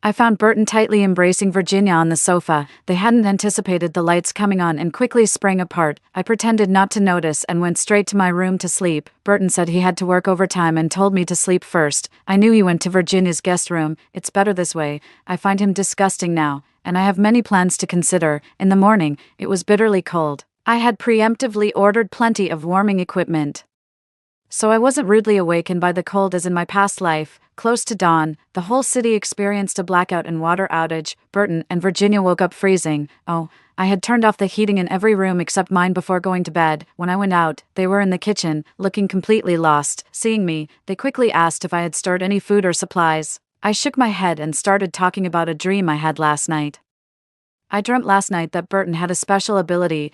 I found Burton tightly embracing Virginia on the sofa. They hadn't anticipated the lights coming on and quickly sprang apart. I pretended not to notice and went straight to my room to sleep. Burton said he had to work overtime and told me to sleep first. I knew he went to Virginia's guest room. It's better this way. I find him disgusting now, and I have many plans to consider. In the morning, it was bitterly cold. I had preemptively ordered plenty of warming equipment, so I wasn't rudely awakened by the cold as in my past life. Close to dawn, the whole city experienced a blackout and water outage. Burton and Virginia woke up freezing. Oh, I had turned off the heating in every room except mine before going to bed. When I went out, they were in the kitchen, looking completely lost. Seeing me, they quickly asked if I had stored any food or supplies. I shook my head and started talking about a dream I had last night. I dreamt last night that Burton had a special ability.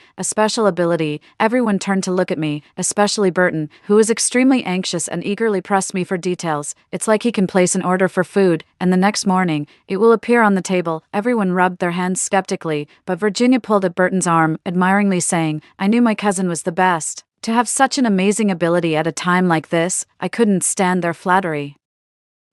Everyone turned to look at me, especially Burton, who was extremely anxious and eagerly pressed me for details. It's like he can place an order for food, and the next morning, it will appear on the table. Everyone rubbed their hands skeptically, but Virginia pulled at Burton's arm, admiringly saying, I knew my cousin was the best. To have such an amazing ability at a time like this, I couldn't stand their flattery.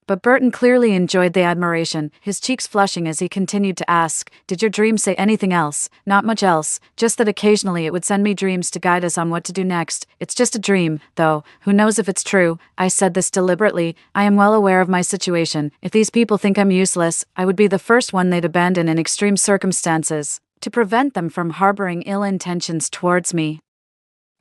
But Burton clearly enjoyed the admiration, his cheeks flushing as he continued to ask, Did your dream say anything else? Not much else, just that occasionally it would send me dreams to guide us on what to do next. It's just a dream, though, who knows if it's true? I said this deliberately. I am well aware of my situation. If these people think I'm useless, I would be the first one they'd abandon in extreme circumstances, to prevent them from harboring ill intentions towards me.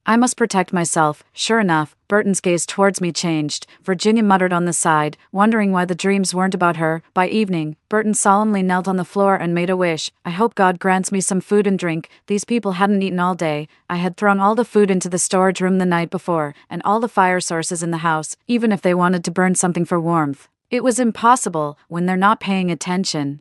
I must protect myself. Sure enough, Burton's gaze towards me changed. Virginia muttered on the side, wondering why the dreams weren't about her. By evening, Burton solemnly knelt on the floor and made a wish. I hope God grants me some food and drink. These people hadn't eaten all day. I had thrown all the food into the storage room the night before, and all the fire sources in the house, even if they wanted to burn something for warmth. It was impossible when they're not paying attention.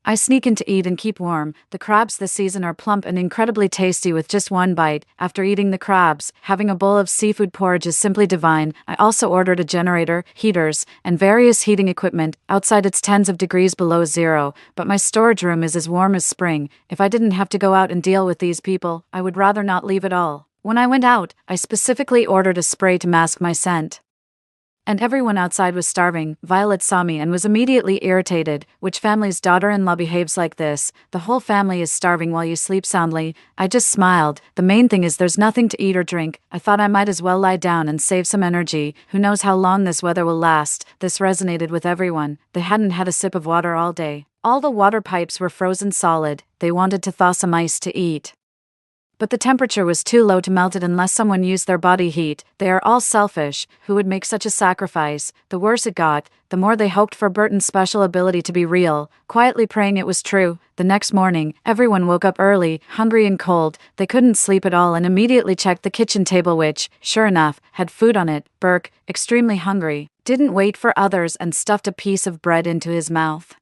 I sneak in to eat and keep warm. The crabs this season are plump and incredibly tasty with just one bite. After eating the crabs, having a bowl of seafood porridge is simply divine. I also ordered a generator, heaters, and various heating equipment. Outside it's tens of degrees below zero, but my storage room is as warm as spring. If I didn't have to go out and deal with these people, I would rather not leave at all. When I went out, I specifically ordered a spray to mask my scent. And everyone outside was starving. Violet saw me and was immediately irritated. Which family's daughter-in-law behaves like this? The whole family is starving while you sleep soundly. I just smiled. The main thing is there's nothing to eat or drink. I thought I might as well lie down and save some energy. Who knows how long this weather will last? This resonated with everyone. They hadn't had a sip of water all day. All the water pipes were frozen solid. They wanted to thaw some ice to eat, but the temperature was too low to melt it unless someone used their body heat. They are all selfish. Who would make such a sacrifice? The worse it got, the more they hoped for Burton's special ability to be real, quietly praying it was true. The next morning, everyone woke up early, hungry and cold. They couldn't sleep at all and immediately checked the kitchen table which, sure enough, had food on it. Burke, extremely hungry, didn't wait for others and stuffed a piece of bread into his mouth,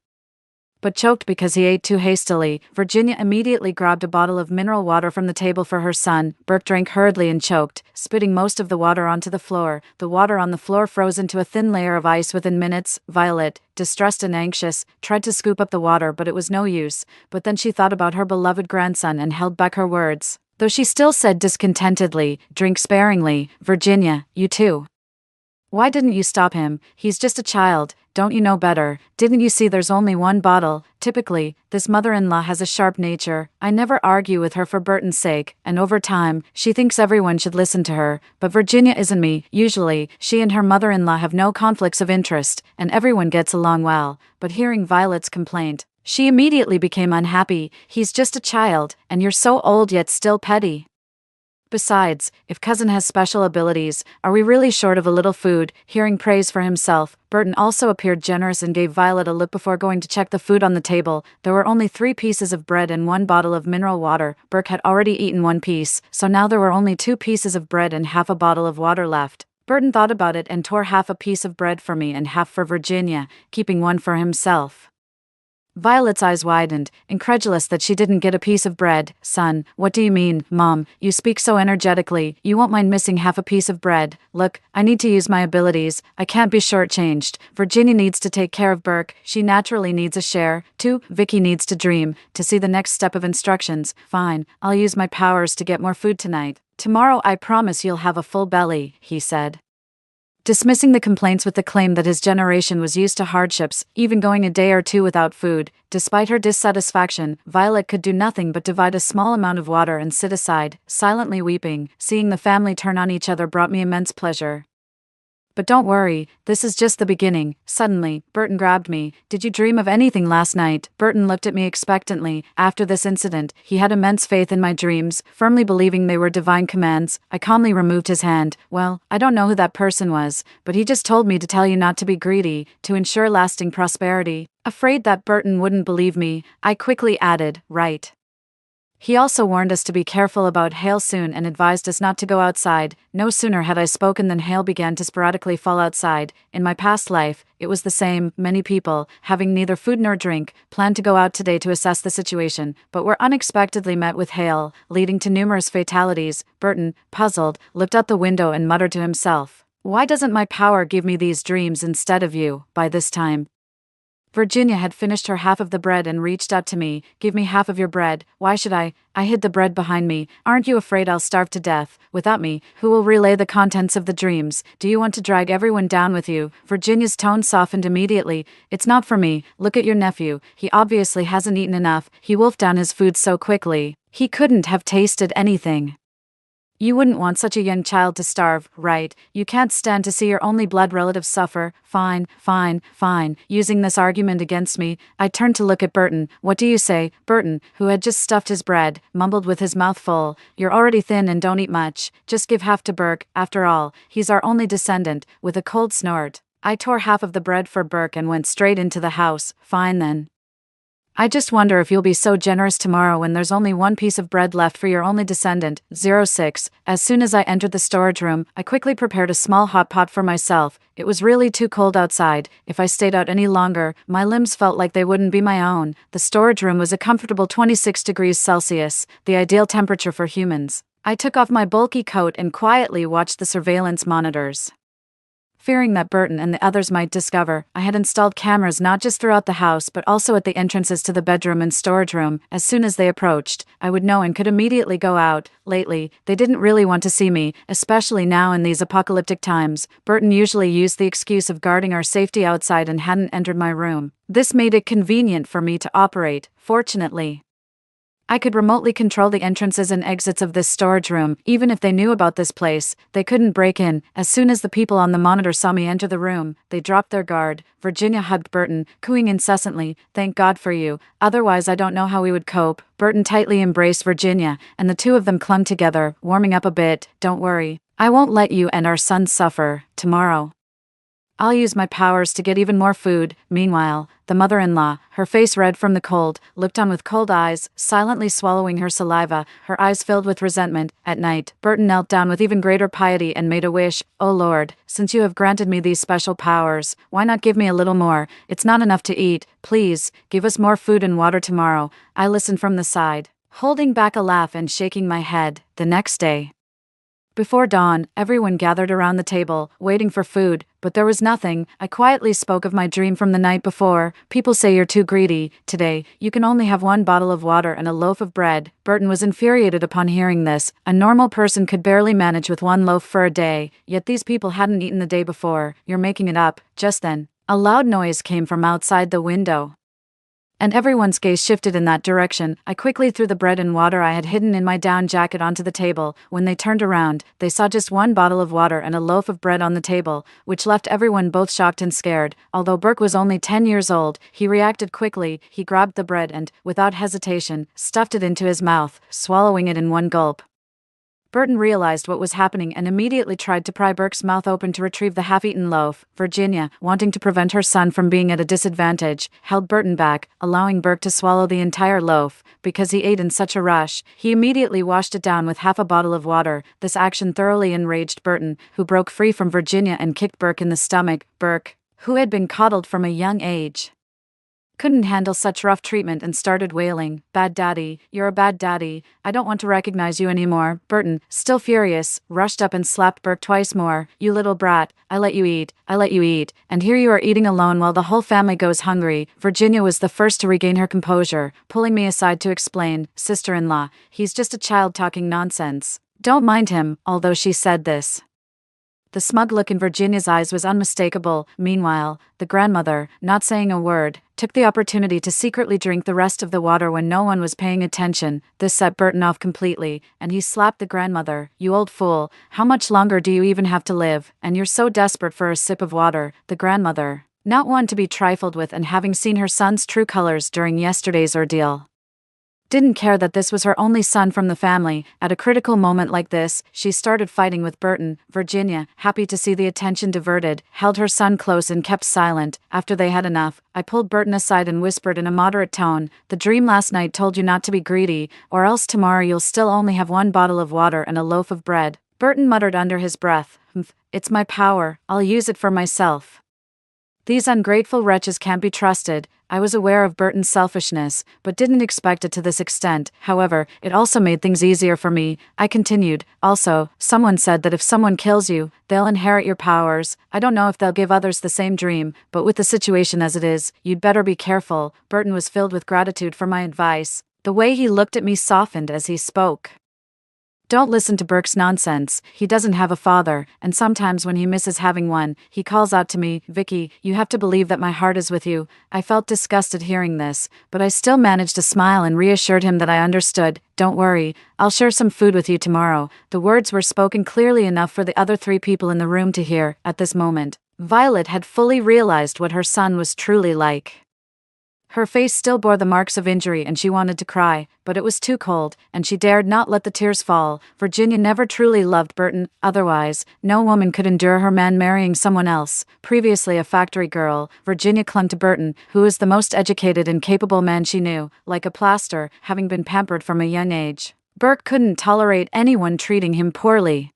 but choked because he ate too hastily. Virginia immediately grabbed a bottle of mineral water from the table for her son. Burke drank hurriedly and choked, spitting most of the water onto the floor. The water on the floor froze into a thin layer of ice within minutes. Violet, distressed and anxious, tried to scoop up the water but it was no use. But then she thought about her beloved grandson and held back her words, though she still said discontentedly, Drink sparingly. Virginia, you too. Why didn't you stop him? He's just a child. Don't you know better? Didn't you see there's only one bottle? Typically, this mother-in-law has a sharp nature. I never argue with her for Burton's sake, and over time, she thinks everyone should listen to her. But Virginia isn't me. Usually, she and her mother-in-law have no conflicts of interest, and everyone gets along well. But hearing Violet's complaint, she immediately became unhappy. He's just a child, and you're so old yet still petty. Besides, if cousin has special abilities, are we really short of a little food? Hearing praise for himself, Burton also appeared generous and gave Violet a look before going to check the food on the table. There were only 3 pieces of bread and 1 bottle of mineral water. Burke had already eaten 1 piece, so now there were only 2 pieces of bread and half a bottle of water left. Burton thought about it and tore half a piece of bread for me and half for Virginia, keeping 1 for himself. Violet's eyes widened, incredulous that she didn't get a piece of bread. Son, what do you mean, Mom? You speak so energetically, you won't mind missing half a piece of bread. Look, I need to use my abilities, I can't be shortchanged. Virginia needs to take care of Burke, she naturally needs a share. 2. Vicky needs to dream, to see the next step of instructions. Fine, I'll use my powers to get more food tonight. Tomorrow I promise you'll have a full belly, he said, dismissing the complaints with the claim that his generation was used to hardships, even going a day or 2 without food. Despite her dissatisfaction, Violet could do nothing but divide a small amount of water and sit aside, silently weeping. Seeing the family turn on each other brought me immense pleasure. But don't worry, this is just the beginning. Suddenly, Burton grabbed me. Did you dream of anything last night? Burton looked at me expectantly. After this incident, he had immense faith in my dreams, firmly believing they were divine commands. I calmly removed his hand. Well, I don't know who that person was, but he just told me to tell you not to be greedy, to ensure lasting prosperity. Afraid that Burton wouldn't believe me, I quickly added, right. He also warned us to be careful about hail soon and advised us not to go outside. No sooner had I spoken than hail began to sporadically fall outside. In my past life, it was the same. Many people, having neither food nor drink, planned to go out today to assess the situation, but were unexpectedly met with hail, leading to numerous fatalities. Burton, puzzled, looked out the window and muttered to himself, "Why doesn't my power give me these dreams instead of you?" By this time, Virginia had finished her half of the bread and reached up to me. "Give me half of your bread." "Why should I? I hid the bread behind me. Aren't you afraid I'll starve to death? Without me, who will relay the contents of the dreams? Do you want to drag everyone down with you?" Virginia's tone softened immediately. "It's not for me. Look at your nephew. He obviously hasn't eaten enough. He wolfed down his food so quickly. He couldn't have tasted anything. You wouldn't want such a young child to starve, right? You can't stand to see your only blood relative suffer. Fine, fine, fine." Using this argument against me, I turned to look at Burton. "What do you say?" Burton, who had just stuffed his bread, mumbled with his mouth full, "You're already thin and don't eat much. Just give half to Burke. After all, he's our only descendant." With a cold snort, I tore half of the bread for Burke and went straight into the house. "Fine then. I just wonder if you'll be so generous tomorrow when there's only 1 piece of bread left for your only descendant." 06. As soon as I entered the storage room, I quickly prepared a small hot pot for myself. It was really too cold outside. If I stayed out any longer, my limbs felt like they wouldn't be my own. The storage room was a comfortable 26 degrees Celsius, the ideal temperature for humans. I took off my bulky coat and quietly watched the surveillance monitors. Fearing that Burton and the others might discover, I had installed cameras not just throughout the house but also at the entrances to the bedroom and storage room. As soon as they approached, I would know and could immediately go out. Lately, they didn't really want to see me, especially now in these apocalyptic times. Burton usually used the excuse of guarding our safety outside and hadn't entered my room. This made it convenient for me to operate. Fortunately, I could remotely control the entrances and exits of this storage room. Even if they knew about this place, they couldn't break in. As soon as the people on the monitor saw me enter the room, they dropped their guard. Virginia hugged Burton, cooing incessantly, "Thank God for you, otherwise I don't know how we would cope." Burton tightly embraced Virginia, and the two of them clung together, warming up a bit. "Don't worry, I won't let you and our son suffer. Tomorrow, I'll use my powers to get even more food." Meanwhile, the mother-in-law, her face red from the cold, looked on with cold eyes, silently swallowing her saliva, her eyes filled with resentment. At night, Burton knelt down with even greater piety and made a wish. "Oh Lord, since you have granted me these special powers, why not give me a little more? It's not enough to eat. Please, give us more food and water tomorrow." I listened from the side, holding back a laugh and shaking my head. The next day, before dawn, everyone gathered around the table, waiting for food, but there was nothing. I quietly spoke of my dream from the night before. "People say you're too greedy. Today, you can only have 1 bottle of water and a loaf of bread." Burton was infuriated upon hearing this. A normal person could barely manage with 1 loaf for a day, yet these people hadn't eaten the day before. "You're making it up." Just then, a loud noise came from outside the window, and everyone's gaze shifted in that direction. I quickly threw the bread and water I had hidden in my down jacket onto the table. When they turned around, they saw just 1 bottle of water and a loaf of bread on the table, which left everyone both shocked and scared. Although Burke was only 10 years old, he reacted quickly. He grabbed the bread and, without hesitation, stuffed it into his mouth, swallowing it in 1 gulp. Burton realized what was happening and immediately tried to pry Burke's mouth open to retrieve the half-eaten loaf. Virginia, wanting to prevent her son from being at a disadvantage, held Burton back, allowing Burke to swallow the entire loaf. Because he ate in such a rush, he immediately washed it down with half a bottle of water. This action thoroughly enraged Burton, who broke free from Virginia and kicked Burke in the stomach. Burke, who had been coddled from a young age, couldn't handle such rough treatment and started wailing, "Bad daddy, you're a bad daddy, I don't want to recognize you anymore." Burton, still furious, rushed up and slapped Burke twice more. "You little brat, I let you eat, and here you are eating alone while the whole family goes hungry." Virginia was the first to regain her composure, pulling me aside to explain, "Sister-in-law, he's just a child talking nonsense. Don't mind him," although she said this, the smug look in Virginia's eyes was unmistakable. Meanwhile, the grandmother, not saying a word, took the opportunity to secretly drink the rest of the water when no one was paying attention. This set Burton off completely, and he slapped the grandmother. "You old fool, how much longer do you even have to live? And you're so desperate for a sip of water." The grandmother, not one to be trifled with and having seen her son's true colors during yesterday's ordeal, didn't care that this was her only son from the family. At a critical moment like this, she started fighting with Burton. Virginia, happy to see the attention diverted, held her son close and kept silent. After they had enough, I pulled Burton aside and whispered in a moderate tone, "The dream last night told you not to be greedy, or else tomorrow you'll still only have one bottle of water and a loaf of bread." Burton muttered under his breath, "Humph, it's my power, I'll use it for myself. These ungrateful wretches can't be trusted." I was aware of Burton's selfishness, but didn't expect it to this extent. However, it also made things easier for me. I continued, "Also, someone said that if someone kills you, they'll inherit your powers. I don't know if they'll give others the same dream, but with the situation as it is, you'd better be careful." Burton was filled with gratitude for my advice. The way he looked at me softened as he spoke. "Don't listen to Burke's nonsense. He doesn't have a father, and sometimes when he misses having one, he calls out to me, 'Vicky, you have to believe that my heart is with you.'" I felt disgusted hearing this, but I still managed to smile and reassured him that I understood. "Don't worry, I'll share some food with you tomorrow." The words were spoken clearly enough for the other 3 people in the room to hear. At this moment, Violet had fully realized what her son was truly like. Her face still bore the marks of injury and she wanted to cry, but it was too cold, and she dared not let the tears fall. Virginia never truly loved Burton, otherwise, no woman could endure her man marrying someone else. Previously a factory girl, Virginia clung to Burton, who was the most educated and capable man she knew, like a plaster, having been pampered from a young age. Burke couldn't tolerate anyone treating him poorly.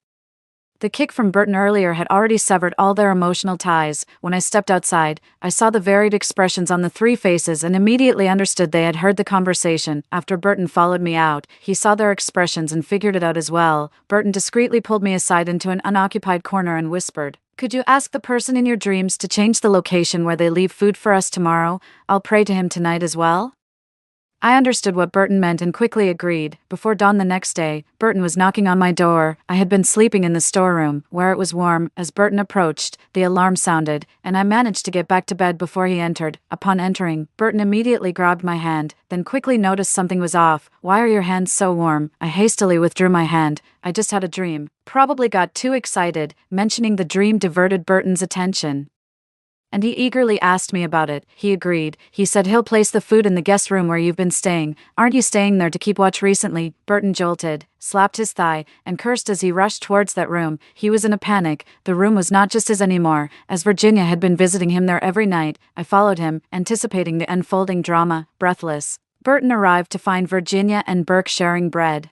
The kick from Burton earlier had already severed all their emotional ties. When I stepped outside, I saw the varied expressions on the 3 faces and immediately understood they had heard the conversation. After Burton followed me out, he saw their expressions and figured it out as well. Burton discreetly pulled me aside into an unoccupied corner and whispered, "Could you ask the person in your dreams to change the location where they leave food for us tomorrow? I'll pray to him tonight as well." I understood what Burton meant and quickly agreed. Before dawn the next day, Burton was knocking on my door. I had been sleeping in the storeroom, where it was warm. As Burton approached, the alarm sounded, and I managed to get back to bed before he entered. Upon entering, Burton immediately grabbed my hand, then quickly noticed something was off. "Why are your hands so warm?" I hastily withdrew my hand. "I just had a dream." Probably got too excited. Mentioning the dream diverted Burton's attention, and he eagerly asked me about it. He agreed. He said he'll place the food in the guest room where you've been staying. "Aren't you staying there to keep watch recently?" Burton jolted, slapped his thigh, and cursed as he rushed towards that room. He was in a panic. The room was not just his anymore, as Virginia had been visiting him there every night. I followed him, anticipating the unfolding drama. Breathless, Burton arrived to find Virginia and Burke sharing bread.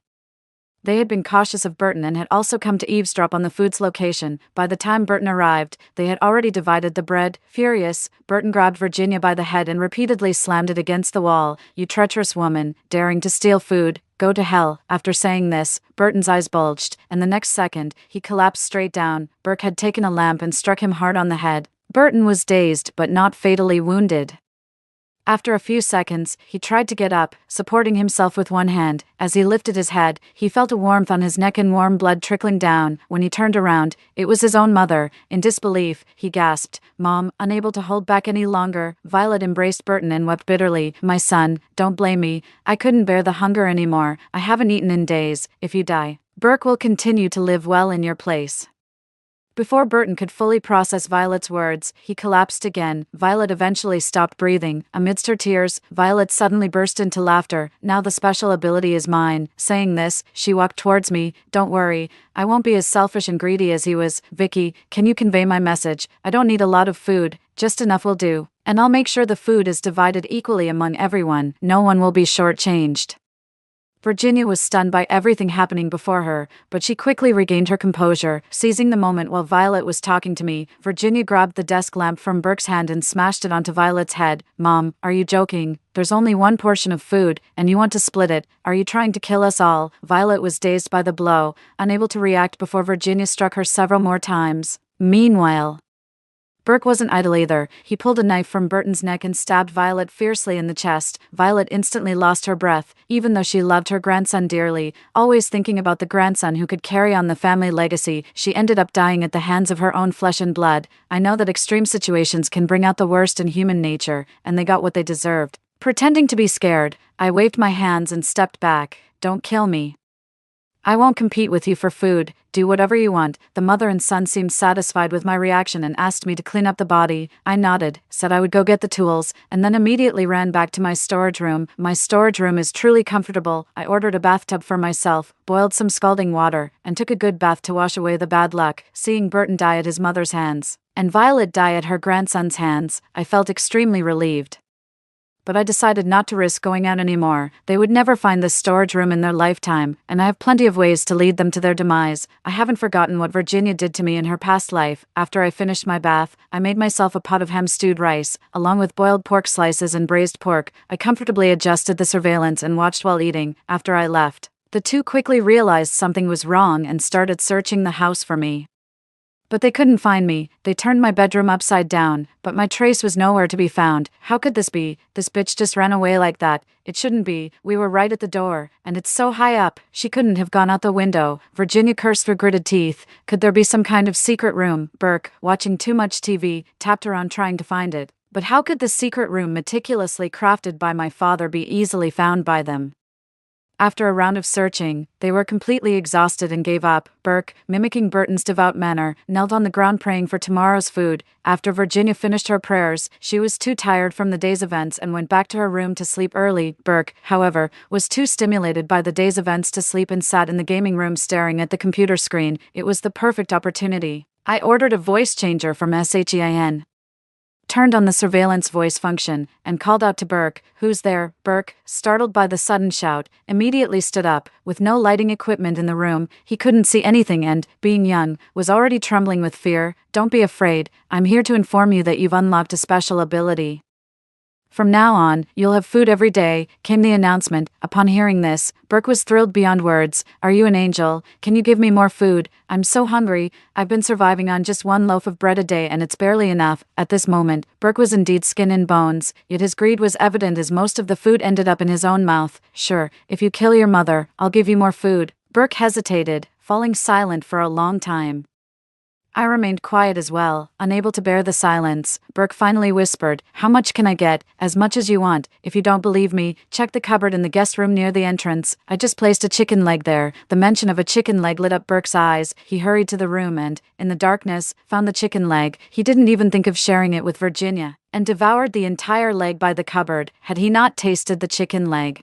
They had been cautious of Burton and had also come to eavesdrop on the food's location. By the time Burton arrived, they had already divided the bread. Furious, Burton grabbed Virginia by the head and repeatedly slammed it against the wall. "You treacherous woman, daring to steal food, go to hell." After saying this, Burton's eyes bulged, and the next second, he collapsed straight down. Burke had taken a lamp and struck him hard on the head. Burton was dazed but not fatally wounded. After a few seconds, he tried to get up, supporting himself with one hand. As he lifted his head, he felt a warmth on his neck and warm blood trickling down. When he turned around, it was his own mother. In disbelief, he gasped, "Mom," unable to hold back any longer. Violet embraced Burton and wept bitterly. "My son, don't blame me. I couldn't bear the hunger anymore. I haven't eaten in days. If you die, Burke will continue to live well in your place." Before Burton could fully process Violet's words, he collapsed again. Violet eventually stopped breathing. Amidst her tears, Violet suddenly burst into laughter. "Now the special ability is mine." Saying this, she walked towards me. "Don't worry, I won't be as selfish and greedy as he was. Vicky, can you convey my message? I don't need a lot of food, just enough will do. And I'll make sure the food is divided equally among everyone. No one will be shortchanged." Virginia was stunned by everything happening before her, but she quickly regained her composure. Seizing the moment while Violet was talking to me, Virginia grabbed the desk lamp from Burke's hand and smashed it onto Violet's head. "Mom, are you joking? There's only one portion of food, and you want to split it. Are you trying to kill us all?" Violet was dazed by the blow, unable to react before Virginia struck her several more times. Meanwhile, Burke wasn't idle either. He pulled a knife from Burton's neck and stabbed Violet fiercely in the chest. Violet instantly lost her breath, even though she loved her grandson dearly. Always thinking about the grandson who could carry on the family legacy, she ended up dying at the hands of her own flesh and blood. I know that extreme situations can bring out the worst in human nature, and they got what they deserved. Pretending to be scared, I waved my hands and stepped back. "Don't kill me. I won't compete with you for food. Do whatever you want." The mother and son seemed satisfied with my reaction and asked me to clean up the body. I nodded, said I would go get the tools, and then immediately ran back to my storage room. My storage room is truly comfortable. I ordered a bathtub for myself, boiled some scalding water, and took a good bath to wash away the bad luck. Seeing Burton die at his mother's hands, and Violet die at her grandson's hands, I felt extremely relieved. But I decided not to risk going out anymore. They would never find this storage room in their lifetime, and I have plenty of ways to lead them to their demise. I haven't forgotten what Virginia did to me in her past life. After I finished my bath, I made myself a pot of ham-stewed rice, along with boiled pork slices and braised pork. I comfortably adjusted the surveillance and watched while eating. After I left, the two quickly realized something was wrong and started searching the house for me. But they couldn't find me. They turned my bedroom upside down, but my trace was nowhere to be found. How could this be? This bitch just ran away like that. It shouldn't be. We were right at the door, and it's so high up, she couldn't have gone out the window. Virginia cursed through gritted teeth. Could there be some kind of secret room? Burke, watching too much TV, tapped around trying to find it. But how could this secret room meticulously crafted by my father be easily found by them? After a round of searching, they were completely exhausted and gave up. Burke, mimicking Burton's devout manner, knelt on the ground praying for tomorrow's food. After Virginia finished her prayers, she was too tired from the day's events and went back to her room to sleep early. Burke, however, was too stimulated by the day's events to sleep and sat in the gaming room staring at the computer screen. It was the perfect opportunity. I ordered a voice changer from SHEIN, turned on the surveillance voice function, and called out to Burke. "Who's there?" Burke, startled by the sudden shout, immediately stood up. With no lighting equipment in the room, he couldn't see anything and, being young, was already trembling with fear. "Don't be afraid. I'm here to inform you that you've unlocked a special ability. From now on, you'll have food every day," came the announcement. Upon hearing this, Burke was thrilled beyond words. "Are you an angel? Can you give me more food? I'm so hungry. I've been surviving on just one loaf of bread a day and it's barely enough." At this moment, Burke was indeed skin and bones, yet his greed was evident as most of the food ended up in his own mouth. "Sure, if you kill your mother, I'll give you more food." Burke hesitated, falling silent for a long time. I remained quiet as well, unable to bear the silence. Burke finally whispered, "How much can I get?" "As much as you want. If you don't believe me, check the cupboard in the guest room near the entrance. I just placed a chicken leg there." The mention of a chicken leg lit up Burke's eyes. He hurried to the room and, in the darkness, found the chicken leg. He didn't even think of sharing it with Virginia, and devoured the entire leg by the cupboard. Had he not tasted the chicken leg,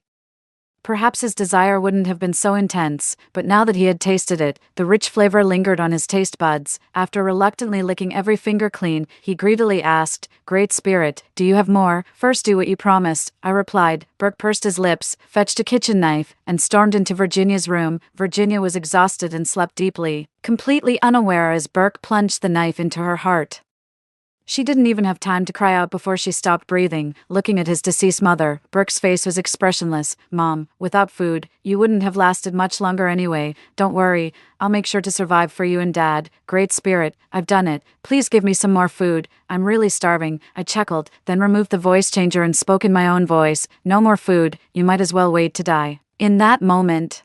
perhaps his desire wouldn't have been so intense, but now that he had tasted it, the rich flavor lingered on his taste buds. After reluctantly licking every finger clean, he greedily asked, "Great Spirit, do you have more?" "First do what you promised," I replied. Burke pursed his lips, fetched a kitchen knife, and stormed into Virginia's room. Virginia was exhausted and slept deeply, completely unaware as Burke plunged the knife into her heart. She didn't even have time to cry out before she stopped breathing. Looking at his deceased mother, Burke's face was expressionless. "Mom, without food, you wouldn't have lasted much longer anyway. Don't worry, I'll make sure to survive for you and Dad. Great Spirit, I've done it. Please give me some more food. I'm really starving." I chuckled, then removed the voice changer and spoke in my own voice. "No more food, you might as well wait to die." In that moment,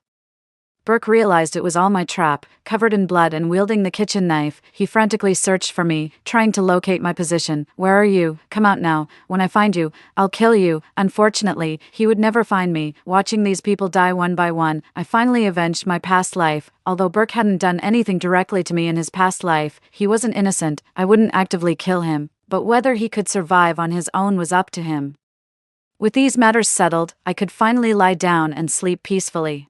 Burke realized it was all my trap. Covered in blood and wielding the kitchen knife, he frantically searched for me, trying to locate my position. "Where are you? Come out now. When I find you, I'll kill you." Unfortunately, he would never find me. Watching these people die one by one, I finally avenged my past life. Although Burke hadn't done anything directly to me in his past life, he wasn't innocent. I wouldn't actively kill him, but whether he could survive on his own was up to him. With these matters settled, I could finally lie down and sleep peacefully.